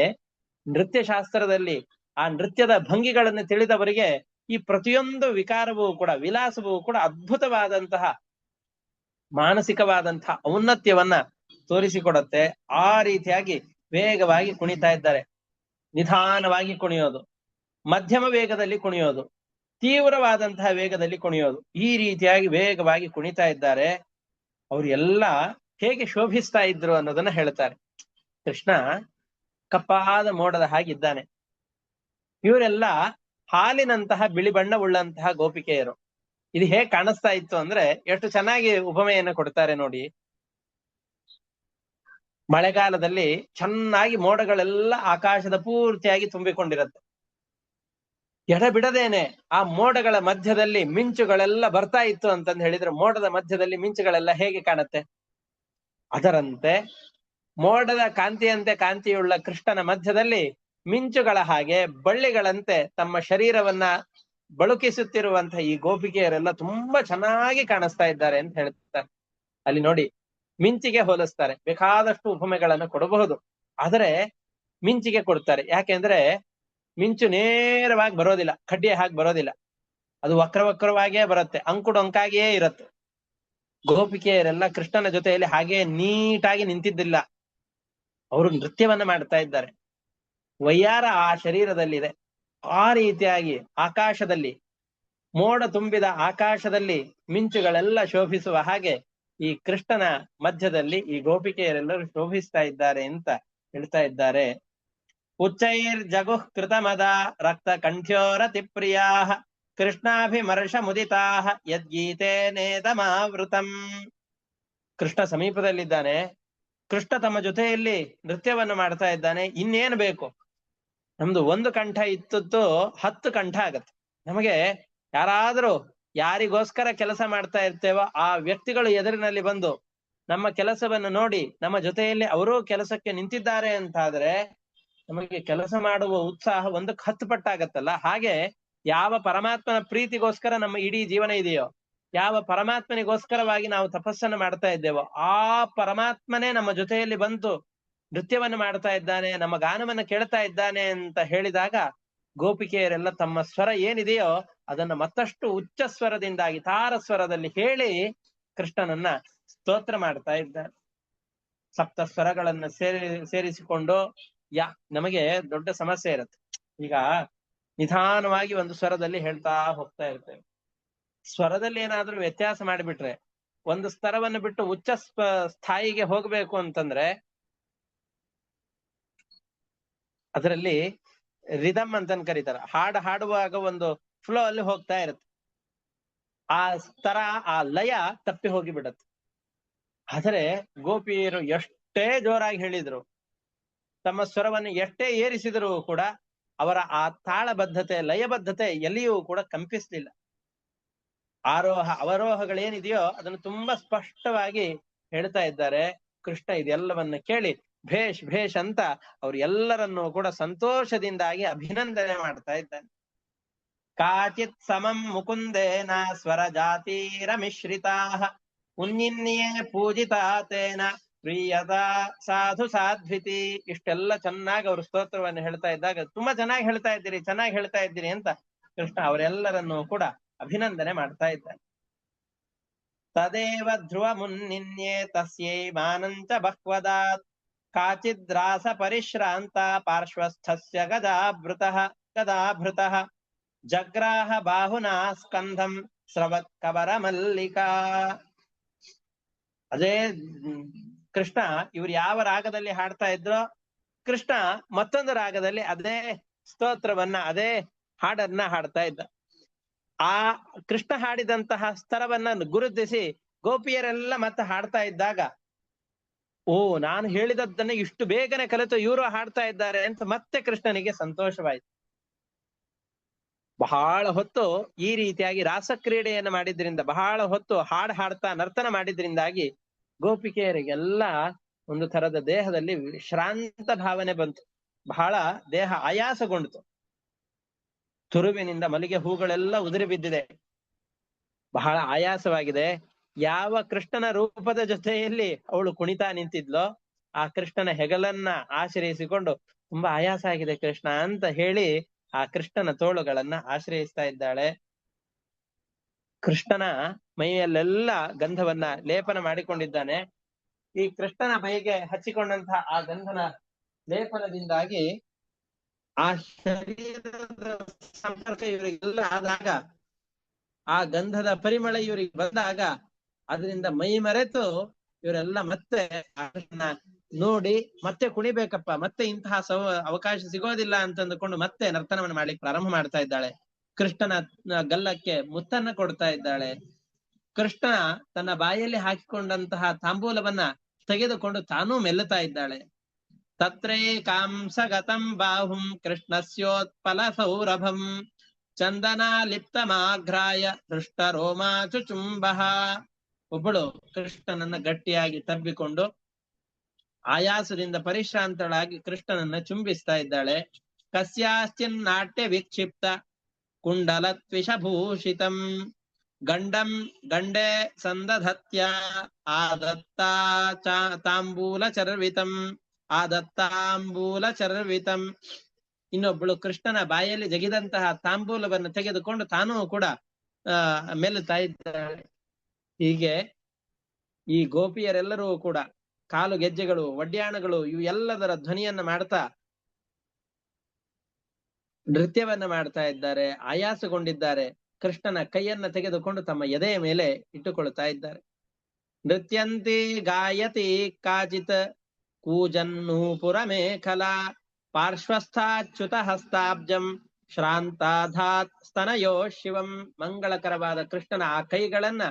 ನೃತ್ಯ ಶಾಸ್ತ್ರದಲ್ಲಿ ಆ ನೃತ್ಯದ ಭಂಗಿಗಳನ್ನು ತಿಳಿದವರಿಗೆ ಈ ಪ್ರತಿಯೊಂದು ವಿಕಾರವೂ ಕೂಡ, ವಿಲಾಸವೂ ಕೂಡ ಅದ್ಭುತವಾದಂತಹ ಮಾನಸಿಕವಾದಂತಹ ಔನ್ನತ್ಯವನ್ನ ತೋರಿಸಿಕೊಡುತ್ತೆ. ಆ ರೀತಿಯಾಗಿ ವೇಗವಾಗಿ ಕುಣಿತಾ ಇದ್ದಾರೆ. ನಿಧಾನವಾಗಿ ಕುಣಿಯೋದು, ಮಧ್ಯಮ ವೇಗದಲ್ಲಿ ಕುಣಿಯೋದು, ತೀವ್ರವಾದಂತಹ ವೇಗದಲ್ಲಿ ಕುಣಿಯೋದು, ಈ ರೀತಿಯಾಗಿ ವೇಗವಾಗಿ ಕುಣಿತಾ ಇದ್ದಾರೆ. ಅವ್ರು ಎಲ್ಲ ಹೇಗೆ ಶೋಭಿಸ್ತಾ ಇದ್ರು ಅನ್ನೋದನ್ನ ಹೇಳ್ತಾರೆ. ಕೃಷ್ಣ ಕಪ್ಪಾದ ಮೋಡದ ಹಾಗಿದ್ದಾನೆ. ಇವರೆಲ್ಲ ಹಾಲಿನಂತಹ ಬಿಳಿ ಬಣ್ಣ ಉಳ್ಳಂತಹ ಗೋಪಿಕೆಯರು. ಇದು ಹೇಗೆ ಕಾಣಿಸ್ತಾ ಇತ್ತು ಅಂದ್ರೆ, ಎಷ್ಟು ಚೆನ್ನಾಗಿ ಉಪಮೆಯನ್ನು ಕೊಡ್ತಾರೆ ನೋಡಿ. ಮಳೆಗಾಲದಲ್ಲಿ ಚೆನ್ನಾಗಿ ಮೋಡಗಳೆಲ್ಲ ಆಕಾಶದ ಪೂರ್ತಿಯಾಗಿ ತುಂಬಿಕೊಂಡಿರುತ್ತೆ. ಎಡಬಿಡದೇನೆ ಆ ಮೋಡಗಳ ಮಧ್ಯದಲ್ಲಿ ಮಿಂಚುಗಳೆಲ್ಲ ಬರ್ತಾ ಇತ್ತು ಅಂತಂದು ಹೇಳಿದ್ರೆ, ಮೋಡದ ಮಧ್ಯದಲ್ಲಿ ಮಿಂಚುಗಳೆಲ್ಲ ಹೇಗೆ ಕಾಣುತ್ತೆ? ಅದರಂತೆ ಮೋಡದ ಕಾಂತಿಯಂತೆ ಕಾಂತಿಯುಳ್ಳ ಕೃಷ್ಣನ ಮಧ್ಯದಲ್ಲಿ ಮಿಂಚುಗಳ ಹಾಗೆ, ಬಳ್ಳಿಗಳಂತೆ ತಮ್ಮ ಶರೀರವನ್ನ ಬಳುಕಿಸುತ್ತಿರುವಂತಹ ಈ ಗೋಪಿಕೆಯರೆಲ್ಲ ತುಂಬಾ ಚೆನ್ನಾಗಿ ಕಾಣಿಸ್ತಾ ಇದ್ದಾರೆ ಅಂತ ಹೇಳ್ತಾರೆ. ಅಲ್ಲಿ ನೋಡಿ, ಮಿಂಚಿಗೆ ಹೋಲಿಸ್ತಾರೆ. ಬೇಕಾದಷ್ಟು ಉಪಮೆಗಳನ್ನು ಕೊಡಬಹುದು, ಆದರೆ ಮಿಂಚಿಗೆ ಕೊಡ್ತಾರೆ. ಯಾಕೆಂದ್ರೆ ಮಿಂಚು ನೇರವಾಗಿ ಬರೋದಿಲ್ಲ, ಕಡ್ಡಿಯ ಹಾಗೆ ಬರೋದಿಲ್ಲ, ಅದು ವಕ್ರವಕ್ರವಾಗಿಯೇ ಬರುತ್ತೆ, ಅಂಕುಡೊಂಕಾಗಿಯೇ ಇರುತ್ತೆ. ಗೋಪಿಕೆಯರೆಲ್ಲ ಕೃಷ್ಣನ ಜೊತೆಯಲ್ಲಿ ಹಾಗೆ ನೀಟಾಗಿ ನಿಂತಿದ್ದಿಲ್ಲ, ಅವರು ನೃತ್ಯವನ್ನ ಮಾಡ್ತಾ ಇದ್ದಾರೆ. ವಯ್ಯಾರ ಆ ಶರೀರದಲ್ಲಿದೆ. ಆ ರೀತಿಯಾಗಿ ಆಕಾಶದಲ್ಲಿ, ಮೋಡ ತುಂಬಿದ ಆಕಾಶದಲ್ಲಿ ಮಿಂಚುಗಳೆಲ್ಲ ಶೋಭಿಸುವ ಹಾಗೆ ಈ ಕೃಷ್ಣನ ಮಧ್ಯದಲ್ಲಿ ಈ ಗೋಪಿಕೆಯರೆಲ್ಲರೂ ಶೋಭಿಸ್ತಾ ಇದ್ದಾರೆ ಅಂತ ಹೇಳ್ತಾ ಇದ್ದಾರೆ. ಉಚ್ಚೈರ್ ಜಗುಃ ಕೃತಮದ ರಕ್ತ ಕಂಠ್ಯೋರತಿ ಪ್ರಿಯಾ ಕೃಷ್ಣಾಭಿಮರ್ಷ ಮುದಿತಾ ಯದ್ಗೀತೆ ನೇತಮಾವೃತಂ. ಕೃಷ್ಣ ಸಮೀಪದಲ್ಲಿದ್ದಾನೆ. ಕೃಷ್ಣ ತಮ್ಮ ಜೊತೆಯಲ್ಲಿ ನೃತ್ಯವನ್ನು ಮಾಡ್ತಾ ಇದ್ದಾನೆ. ಇನ್ನೇನು ಬೇಕು? ನಮ್ದು ಒಂದು ಕಂಠ ಇತ್ತು 10 ಕಂಠ ಆಗತ್ತೆ. ನಮಗೆ ಯಾರಾದ್ರೂ ಯಾರಿಗೋಸ್ಕರ ಕೆಲಸ ಮಾಡ್ತಾ ಇರ್ತೇವೋ ಆ ವ್ಯಕ್ತಿಗಳು ಎದುರಿನಲ್ಲಿ ಬಂದು ನಮ್ಮ ಕೆಲಸವನ್ನು ನೋಡಿ ನಮ್ಮ ಜೊತೆಯಲ್ಲಿ ಅವರೂ ಕೆಲಸಕ್ಕೆ ನಿಂತಿದ್ದಾರೆ ಅಂತಾದ್ರೆ ನಮಗೆ ಕೆಲಸ ಮಾಡುವ ಉತ್ಸಾಹ 1ಕ್ಕೆ 10 ಪಟ್ಟಾಗತ್ತಲ್ಲ. ಹಾಗೆ ಯಾವ ಪರಮಾತ್ಮನ ಪ್ರೀತಿಗೋಸ್ಕರ ನಮ್ಮ ಇಡೀ ಜೀವನ ಇದೆಯೋ, ಯಾವ ಪರಮಾತ್ಮನಿಗೋಸ್ಕರವಾಗಿ ನಾವು ತಪಸ್ಸನ್ನು ಮಾಡ್ತಾ ಇದ್ದೇವೋ, ಆ ಪರಮಾತ್ಮನೇ ನಮ್ಮ ಜೊತೆಯಲ್ಲಿ ಬಂತು ನೃತ್ಯವನ್ನು ಮಾಡ್ತಾ ಇದ್ದಾನೆ, ನಮ್ಮ ಗಾನವನ್ನು ಕೇಳ್ತಾ ಇದ್ದಾನೆ ಅಂತ ಹೇಳಿದಾಗ ಗೋಪಿಕೆಯರೆಲ್ಲ ತಮ್ಮ ಸ್ವರ ಏನಿದೆಯೋ ಅದನ್ನ ಮತ್ತಷ್ಟು ಉಚ್ಚ ಸ್ವರದಿಂದಾಗಿ, ತಾರ ಸ್ವರದಲ್ಲಿ ಹೇಳಿ ಕೃಷ್ಣನನ್ನ ಸ್ತೋತ್ರ ಮಾಡ್ತಾ ಇದ್ದಾರೆ. ಸಪ್ತ ಸ್ವರಗಳನ್ನ ಸೇರಿಸಿಕೊಂಡು ನಮಗೆ ದೊಡ್ಡ ಸಮಸ್ಯೆ ಇರುತ್ತೆ. ಈಗ ನಿಧಾನವಾಗಿ ಒಂದು ಸ್ವರದಲ್ಲಿ ಹೇಳ್ತಾ ಹೋಗ್ತಾ ಇರ್ತೇವೆ. ಸ್ವರದಲ್ಲಿ ಏನಾದ್ರೂ ವ್ಯತ್ಯಾಸ ಮಾಡಿಬಿಟ್ರೆ, ಒಂದು ಸ್ತರವನ್ನು ಬಿಟ್ಟು ಉಚ್ಚ ಸ್ಥಾಯಿಗೆ ಹೋಗ್ಬೇಕು ಅಂತಂದ್ರೆ ಅದರಲ್ಲಿ ರಿದಮ್ ಅಂತ ಕರೀತಾರೆ. ಹಾಡುವಾಗ ಒಂದು ಫ್ಲೋ ಅಲ್ಲಿ ಹೋಗ್ತಾ ಇರುತ್ತೆ. ಆ ಸ್ತರ, ಆ ಲಯ ತಪ್ಪಿ ಹೋಗಿ ಬಿಡತ್ತೆ. ಆದರೆ ಗೋಪಿಯರು ಎಷ್ಟೇ ಜೋರಾಗಿ ಹೇಳಿದ್ರು, ತಮ್ಮ ಸ್ವರವನ್ನು ಎಷ್ಟೇ ಏರಿಸಿದರೂ ಕೂಡ ಅವರ ಆ ತಾಳಬದ್ಧತೆ, ಲಯಬದ್ಧತೆ ಎಲ್ಲಿಯೂ ಕೂಡ ಕಂಪಿಸ್ಲಿಲ್ಲ. ಆರೋಹ ಅವರೋಹಗಳೇನಿದೆಯೋ ಅದನ್ನು ತುಂಬಾ ಸ್ಪಷ್ಟವಾಗಿ ಹೇಳ್ತಾ ಇದ್ದಾರೆ. ಕೃಷ್ಣ ಇದೆಲ್ಲವನ್ನ ಕೇಳಿ ಭೇಷ್ ಭೇಷ್ ಅಂತ ಅವ್ರು ಎಲ್ಲರನ್ನೂ ಕೂಡ ಸಂತೋಷದಿಂದಾಗಿ ಅಭಿನಂದನೆ ಮಾಡ್ತಾ ಇದ್ದಾನೆ. ಕಾಚಿತ್ ಸಮಂ ಮುಕುಂದೇನ ಸ್ವರ ಜಾತೀರ ಮಿಶ್ರಿತಾ ಉನ್ನಿನ್ಯೇ ಪೂಜಿತಾ ತೇನ ಪ್ರಿಯತಾ ಸಾಧು ಸಾಧ್ವಿತಿ. ಇಷ್ಟೆಲ್ಲ ಚೆನ್ನಾಗಿ ಅವರು ಸ್ತೋತ್ರವನ್ನು ಹೇಳ್ತಾ ಇದ್ದಾಗ, ತುಂಬಾ ಚೆನ್ನಾಗಿ ಹೇಳ್ತಾ ಇದ್ದೀರಿ ಅಂತ ಕೃಷ್ಣ ಅವರೆಲ್ಲರನ್ನೂ ಕೂಡ ಅಭಿನಂದನೆ ಮಾಡ್ತಾ ಇದ್ದಾನೆ. ತದೇವ ಧ್ರುವ ಮುನ್ನಿನ್ಯೇ ತಸ್ಯೈ ಮಾನಂಚ ಬಹ್ವದಾತ್ ಕಾಚಿದ್ರಾಸ ಪರಿಶ್ರಾಂತ ಪಾರ್ಶ್ವಸ್ಥಸ್ಯ ಗದಾಭೃತಃ ಜಗ್ರಾಹ ಬಾಹುನಾ ಸ್ಕಂಧಂ ಸ್ರವತ್ ಕಬರ ಮಲ್ಲಿಕಾ. ಅದೇ ಕೃಷ್ಣ ಇವ್ರು ಯಾವ ರಾಗದಲ್ಲಿ ಹಾಡ್ತಾ ಇದ್ರೋ, ಕೃಷ್ಣ ಮತ್ತೊಂದು ರಾಗದಲ್ಲಿ ಅದೇ ಸ್ತೋತ್ರವನ್ನ, ಅದೇ ಹಾಡನ್ನ ಹಾಡ್ತಾ ಇದ್ದ. ಆ ಕೃಷ್ಣ ಹಾಡಿದಂತಹ ಸ್ತರವನ್ನ ಗುರುತಿಸಿ ಗೋಪಿಯರೆಲ್ಲ ಮತ್ತೆ ಹಾಡ್ತಾ ಇದ್ದಾಗ, ಓ, ನಾನು ಹೇಳಿದದ್ದನ್ನ ಇಷ್ಟು ಬೇಗನೆ ಕಲಿತು ಇವರು ಹಾಡ್ತಾ ಇದ್ದಾರೆ ಅಂತ ಮತ್ತೆ ಕೃಷ್ಣನಿಗೆ ಸಂತೋಷವಾಯಿತು. ಬಹಳ ಹೊತ್ತು ಈ ರೀತಿಯಾಗಿ ರಾಸಕ್ರೀಡೆಯನ್ನು ಮಾಡಿದ್ರಿಂದ, ಬಹಳ ಹೊತ್ತು ಹಾಡ್ತಾ ನರ್ತನ ಮಾಡಿದ್ರಿಂದಾಗಿ ಗೋಪಿಕೆಯರಿಗೆಲ್ಲ ಒಂದು ತರದ ದೇಹದಲ್ಲಿ ಶ್ರಾಂತ ಭಾವನೆ ಬಂತು. ಬಹಳ ದೇಹ ಆಯಾಸಗೊಂಡಿತು. ತುರುವಿನಿಂದ ಮಲ್ಲಿಗೆ ಹೂಗಳೆಲ್ಲ ಉದುರಿ ಬಿದ್ದಿದೆ. ಬಹಳ ಆಯಾಸವಾಗಿದೆ. ಯಾವ ಕೃಷ್ಣನ ರೂಪದ ಜೊತೆಯಲ್ಲಿ ಅವಳು ಕುಣಿತಾ ನಿಂತಿದ್ಲೋ ಆ ಕೃಷ್ಣನ ಹೆಗಲನ್ನ ಆಶ್ರಯಿಸಿಕೊಂಡು ತುಂಬಾ ಆಯಾಸ ಆಗಿದೆ ಕೃಷ್ಣ ಅಂತ ಹೇಳಿ ಆ ಕೃಷ್ಣನ ತೋಳುಗಳನ್ನ ಆಶ್ರಯಿಸ್ತಾ ಇದ್ದಾಳೆ. ಕೃಷ್ಣನ ಮೈಯಲ್ಲೆಲ್ಲ ಗಂಧವನ್ನ ಲೇಪನ ಮಾಡಿಕೊಂಡಿದ್ದಾನೆ. ಈ ಕೃಷ್ಣನ ಮೈಗೆ ಹಚ್ಚಿಕೊಂಡಂತಹ ಆ ಗಂಧನ ಲೇಪನದಿಂದಾಗಿ ಆ ಶರೀರದ ಸಂಪರ್ಕ ಇವರಿಗೆಲ್ಲ ಆದಾಗ, ಆ ಗಂಧದ ಪರಿಮಳ ಇವರಿಗೆ ಬಂದಾಗ ಅದರಿಂದ ಮೈ ಮರೆತು ಇವರೆಲ್ಲ ಮತ್ತೆ ನೋಡಿ ಮತ್ತೆ ಕುಣಿಬೇಕಪ್ಪ, ಮತ್ತೆ ಇಂತಹ ಅವಕಾಶ ಸಿಗೋದಿಲ್ಲ ಅಂತಂದುಕೊಂಡು ಮತ್ತೆ ನರ್ತನವನ್ನು ಮಾಡ್ಲಿಕ್ಕೆ ಪ್ರಾರಂಭ ಮಾಡ್ತಾ ಇದ್ದಾಳೆ. ಕೃಷ್ಣನ ಗಲ್ಲಕ್ಕೆ ಮುತ್ತನ್ನ ಕೊಡ್ತಾ ಇದ್ದಾಳೆ. ಕೃಷ್ಣ ತನ್ನ ಬಾಯಲ್ಲಿ ಹಾಕಿಕೊಂಡಂತಹ ತಾಂಬೂಲವನ್ನ ತೆಗೆದುಕೊಂಡು ತಾನೂ ಮೆಲ್ಲುತ್ತಾ ಇದ್ದಾಳೆ. ತತ್ರೇ ಕಾಂಸಗತಂ ಬಾಹುಂ ಕೃಷ್ಣಸ್ಯೋತ್ಪಲ ಸೌರಭಂ ಚಂದನ ಲಿಪ್ತಮಾಘ್ರಾಯ ಹೃಷ್ಟ ರೋಮಾಚು ಚುಂಬಃ. ಒಬ್ಬಳು ಕೃಷ್ಣನನ್ನ ಗಟ್ಟಿಯಾಗಿ ತಬ್ಬಿಕೊಂಡು ಆಯಾಸದಿಂದ ಪರಿಶ್ರಾಂತಳಾಗಿ ಕೃಷ್ಣನನ್ನ ಚುಂಬಿಸ್ತಾ ಇದ್ದಾಳೆ. ಕಸ್ಯಾಶ್ಚಿನ್ ನಾಟ್ಯ ವಿಕ್ಷಿಪ್ತ ಕುಂಡಲ ತ್ವಿಷಭೂಷಿತಂ ಗಂಡಂ ಗಂಡೆ ಸಂದಧತ್ಯ ಆದತ್ತಾ ತಾಂಬೂಲ ಚರ್ವಿತಂ. ಇನ್ನೊಬ್ಬಳು ಕೃಷ್ಣನ ಬಾಯಲ್ಲಿ ಜಗಿದಂತಹ ತಾಂಬೂಲವನ್ನು ತೆಗೆದುಕೊಂಡು ತಾನೂ ಕೂಡ ಮೆಲ್ಲುತ್ತಾ ಇದ್ದಾಳೆ. ಹೀಗೆ ಈ ಗೋಪಿಯರೆಲ್ಲರೂ ಕೂಡ ಕಾಲು ಗೆಜ್ಜೆಗಳು, ಒಡ್ಯಾಣಗಳು ಇವು ಎಲ್ಲದರ ಧ್ವನಿಯನ್ನ ಮಾಡ್ತಾ ನೃತ್ಯವನ್ನ ಮಾಡ್ತಾ ಇದ್ದಾರೆ. ಆಯಾಸಗೊಂಡಿದ್ದಾರೆ. ಕೃಷ್ಣನ ಕೈಯನ್ನ ತೆಗೆದುಕೊಂಡು ತಮ್ಮ ಎದೆಯ ಮೇಲೆ ಇಟ್ಟುಕೊಳ್ತಾ ಇದ್ದಾರೆ. ನೃತ್ಯಂತಿ ಗಾಯತಿ ಕಾಚಿತ್ ಕೂಜನ್ನೂಪುರ ಮೇಖಲಾ ಪಾರ್ಶ್ವಸ್ಥಾಚ್ಯುತ ಹಸ್ತಾಬ್ಜಂ ಶ್ರಾಂತಾಧಾತ್ ಸ್ತನಯೋ ಶಿವಂ. ಮಂಗಳಕರವಾದ ಕೃಷ್ಣನ ಆ ಕೈಗಳನ್ನ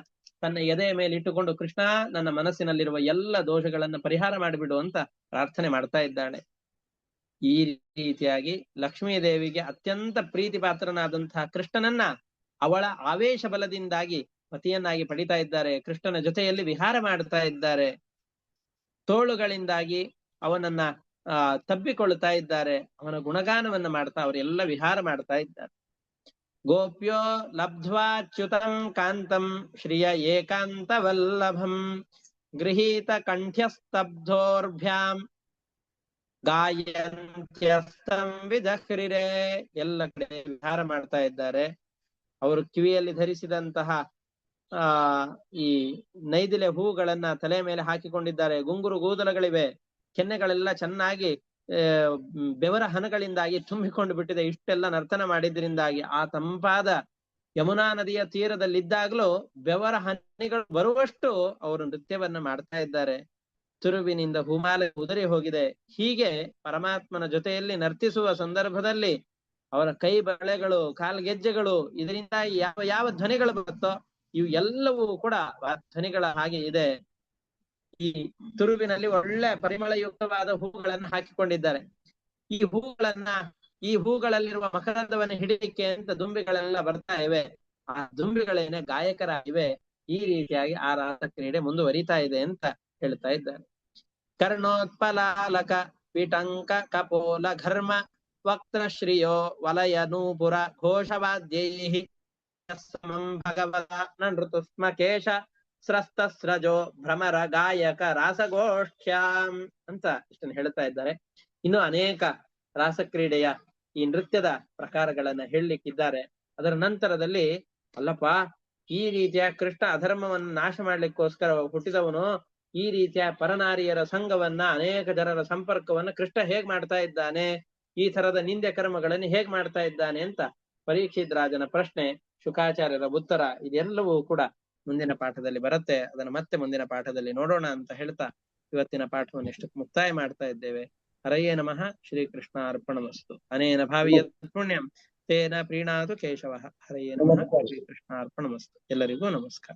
ತನ್ನ ಎದೆಯ ಮೇಲೆ ಇಟ್ಟುಕೊಂಡು, ಕೃಷ್ಣ ನನ್ನ ಮನಸ್ಸಿನಲ್ಲಿರುವ ಎಲ್ಲ ದೋಷಗಳನ್ನ ಪರಿಹಾರ ಮಾಡಿಬಿಡು ಅಂತ ಪ್ರಾರ್ಥನೆ ಮಾಡ್ತಾ ಇದ್ದಾಳೆ. ಈ ರೀತಿಯಾಗಿ ಲಕ್ಷ್ಮೀದೇವಿಗೆ ಅತ್ಯಂತ ಪ್ರೀತಿ ಪಾತ್ರನಾದಂತಹ ಕೃಷ್ಣನನ್ನ ಅವಳ ಆವೇಶ ಬಲದಿಂದಾಗಿ ಪತಿಯನ್ನಾಗಿ ಪಡಿತಾ ಇದ್ದಾರೆ. ಕೃಷ್ಣನ ಜೊತೆಯಲ್ಲಿ ವಿಹಾರ ಮಾಡ್ತಾ ಇದ್ದಾರೆ. ತೋಳುಗಳಿಂದಾಗಿ ಅವನನ್ನ ತಬ್ಬಿಕೊಳ್ತಾ ಇದ್ದಾರೆ. ಅವನ ಗುಣಗಾನವನ್ನ ಮಾಡ್ತಾ ಅವರೆಲ್ಲ ವಿಹಾರ ಮಾಡ್ತಾ ಇದ್ದಾರೆ. ಗೋಪ್ಯೋ ಲಬ್ಧ್ವಾಚ್ಯುತಂ ಕಾಂತಂ ಶ್ರಿಯ ಏಕಾಂತ ವಲ್ಲಭಂ ಗೃಹೀತ ಕಂಠ್ಯಸ್ತಬ್ಧೋರ್ಭ್ಯಾಂ ಗಾಯಂತ್ಯಸ್ತಂ ವಿದಹ್ರಿರೆ. ಎಲ್ಲ ಕಡೆ ವಿಹಾರ ಮಾಡ್ತಾ ಇದ್ದಾರೆ. ಅವರು ಕಿವಿಯಲ್ಲಿ ಧರಿಸಿದಂತಹ ಈ ನೈದಿಲೆ ಹೂಗಳನ್ನ ತಲೆ ಮೇಲೆ ಹಾಕಿಕೊಂಡಿದ್ದಾರೆ. ಗುಂಗುರು ಕೂದಲುಗಳಿವೆ. ಕೆನ್ನೆಗಳೆಲ್ಲ ಚೆನ್ನಾಗಿ ಬೆವರ ಹನಗಳಿಂದಾಗಿ ತುಂಬಿಕೊಂಡು ಬಿಟ್ಟಿದೆ. ಇಷ್ಟೆಲ್ಲ ನರ್ತನ ಮಾಡಿದ್ರಿಂದಾಗಿ ಆ ತಂಪಾದ ಯಮುನಾ ನದಿಯ ತೀರದಲ್ಲಿದ್ದಾಗಲೂ ಬೆವರ ಹನಿಗಳು ಬರುವಷ್ಟು ಅವರು ನೃತ್ಯವನ್ನ ಮಾಡ್ತಾ ಇದ್ದಾರೆ. ತುರುವಿನಿಂದ ಹೂಮಾಲೆ ಉದರಿ ಹೋಗಿದೆ. ಹೀಗೆ ಪರಮಾತ್ಮನ ಜೊತೆಯಲ್ಲಿ ನರ್ತಿಸುವ ಸಂದರ್ಭದಲ್ಲಿ ಅವರ ಕೈ ಬಳೆಗಳು, ಕಾಲ್ಗೆಜ್ಜೆಗಳು, ಇದರಿಂದ ಯಾವ ಯಾವ ಧ್ವನಿಗಳು ಬರುತ್ತೋ ಇವು ಎಲ್ಲವೂ ಕೂಡ ಧ್ವನಿಗಳ ಹಾಗೆ ಇದೆ. ಈ ತುರುವಿನಲ್ಲಿ ಒಳ್ಳೆ ಪರಿಮಳಯುಕ್ತವಾದ ಹೂಗಳನ್ನು ಹಾಕಿಕೊಂಡಿದ್ದಾರೆ. ಈ ಹೂಗಳಲ್ಲಿರುವ ಮಕರಂದವನ್ನು ಹಿಡಿಲಿಕ್ಕೆ ಅಂತ ದುಂಬಿಗಳೆಲ್ಲ ಬರ್ತಾ ಇವೆ. ಆ ದುಂಬಿಗಳೇನೆ ಗಾಯಕರಾಗಿವೆ. ಈ ರೀತಿಯಾಗಿ ಆ ರಾಸ ಕ್ರೀಡೆ ಮುಂದುವರಿತಾ ಇದೆ ಅಂತ ಹೇಳ್ತಾ ಇದ್ದಾರೆ. ಕರ್ಣೋತ್ಪಲಾಲಕ ಪೀಠಂಕ ಕಪೋಲ ಘರ್ಮ ವಕ್ತ ಶ್ರಿಯೋ ವಲಯ ನೂಪುರ ಘೋಷವಾದ್ಯೈ ಸಮಂ ಭಗವತ ನೃತುಸ್ಮ ಕೇಶ ಸ್ರಸ್ತಸ್ರಜೋ ಭ್ರಮರ ಗಾಯಕ ರಾಸಗೋಷ್ಠ್ಯಾಂ ಅಂತ ಇಷ್ಟನ್ನು ಹೇಳ್ತಾ ಇದ್ದಾರೆ. ಇನ್ನು ಅನೇಕ ರಾಸಕ್ರೀಡೆಯ ಈ ನೃತ್ಯದ ಪ್ರಕಾರಗಳನ್ನ ಹೇಳಲಿಕ್ಕಿದ್ದಾರೆ. ಅದರ ನಂತರದಲ್ಲಿ ಅಲ್ಲಪ್ಪ, ಈ ರೀತಿಯ ಕೃಷ್ಣ ಅಧರ್ಮವನ್ನು ನಾಶ ಮಾಡ್ಲಿಕ್ಕೋಸ್ಕರ ಹುಟ್ಟಿದವನು ಈ ರೀತಿಯ ಪರನಾರಿಯರ ಸಂಘವನ್ನ, ಅನೇಕ ಜನರ ಸಂಪರ್ಕವನ್ನ ಕೃಷ್ಣ ಹೇಗ್ ಮಾಡ್ತಾ ಇದ್ದಾನೆ, ಈ ತರದ ನಿಂದ್ಯ ಕರ್ಮಗಳನ್ನು ಹೇಗ್ ಮಾಡ್ತಾ ಇದ್ದಾನೆ ಅಂತ ಪರೀಕ್ಷಿತ್ ರಾಜನ ಪ್ರಶ್ನೆ, ಶುಕಾಚಾರ್ಯರ ಉತ್ತರ, ಇದೆಲ್ಲವೂ ಕೂಡ ಮುಂದಿನ ಪಾಠದಲ್ಲಿ ಬರುತ್ತೆ. ಅದನ್ನು ಮತ್ತೆ ಮುಂದಿನ ಪಾಠದಲ್ಲಿ ನೋಡೋಣ ಅಂತ ಹೇಳ್ತಾ ಇವತ್ತಿನ ಪಾಠವನ್ನು ಇಷ್ಟಕ್ಕೆ ಮುಕ್ತಾಯ ಮಾಡ್ತಾ ಇದ್ದೇವೆ. ಹರಯೇ ನಮಃ. ಶ್ರೀಕೃಷ್ಣ ಅರ್ಪಣಮಸ್ತು. ಅನೇನ ಭಾವಿಯ ಪುಣ್ಯಂ ತೇನ ಪ್ರೀಣಾತು ಕೇಶವ. ಹರಯೇ ನಮಃ. ಶ್ರೀಕೃಷ್ಣ ಅರ್ಪಣಮಸ್ತು. ಎಲ್ಲರಿಗೂ ನಮಸ್ಕಾರ.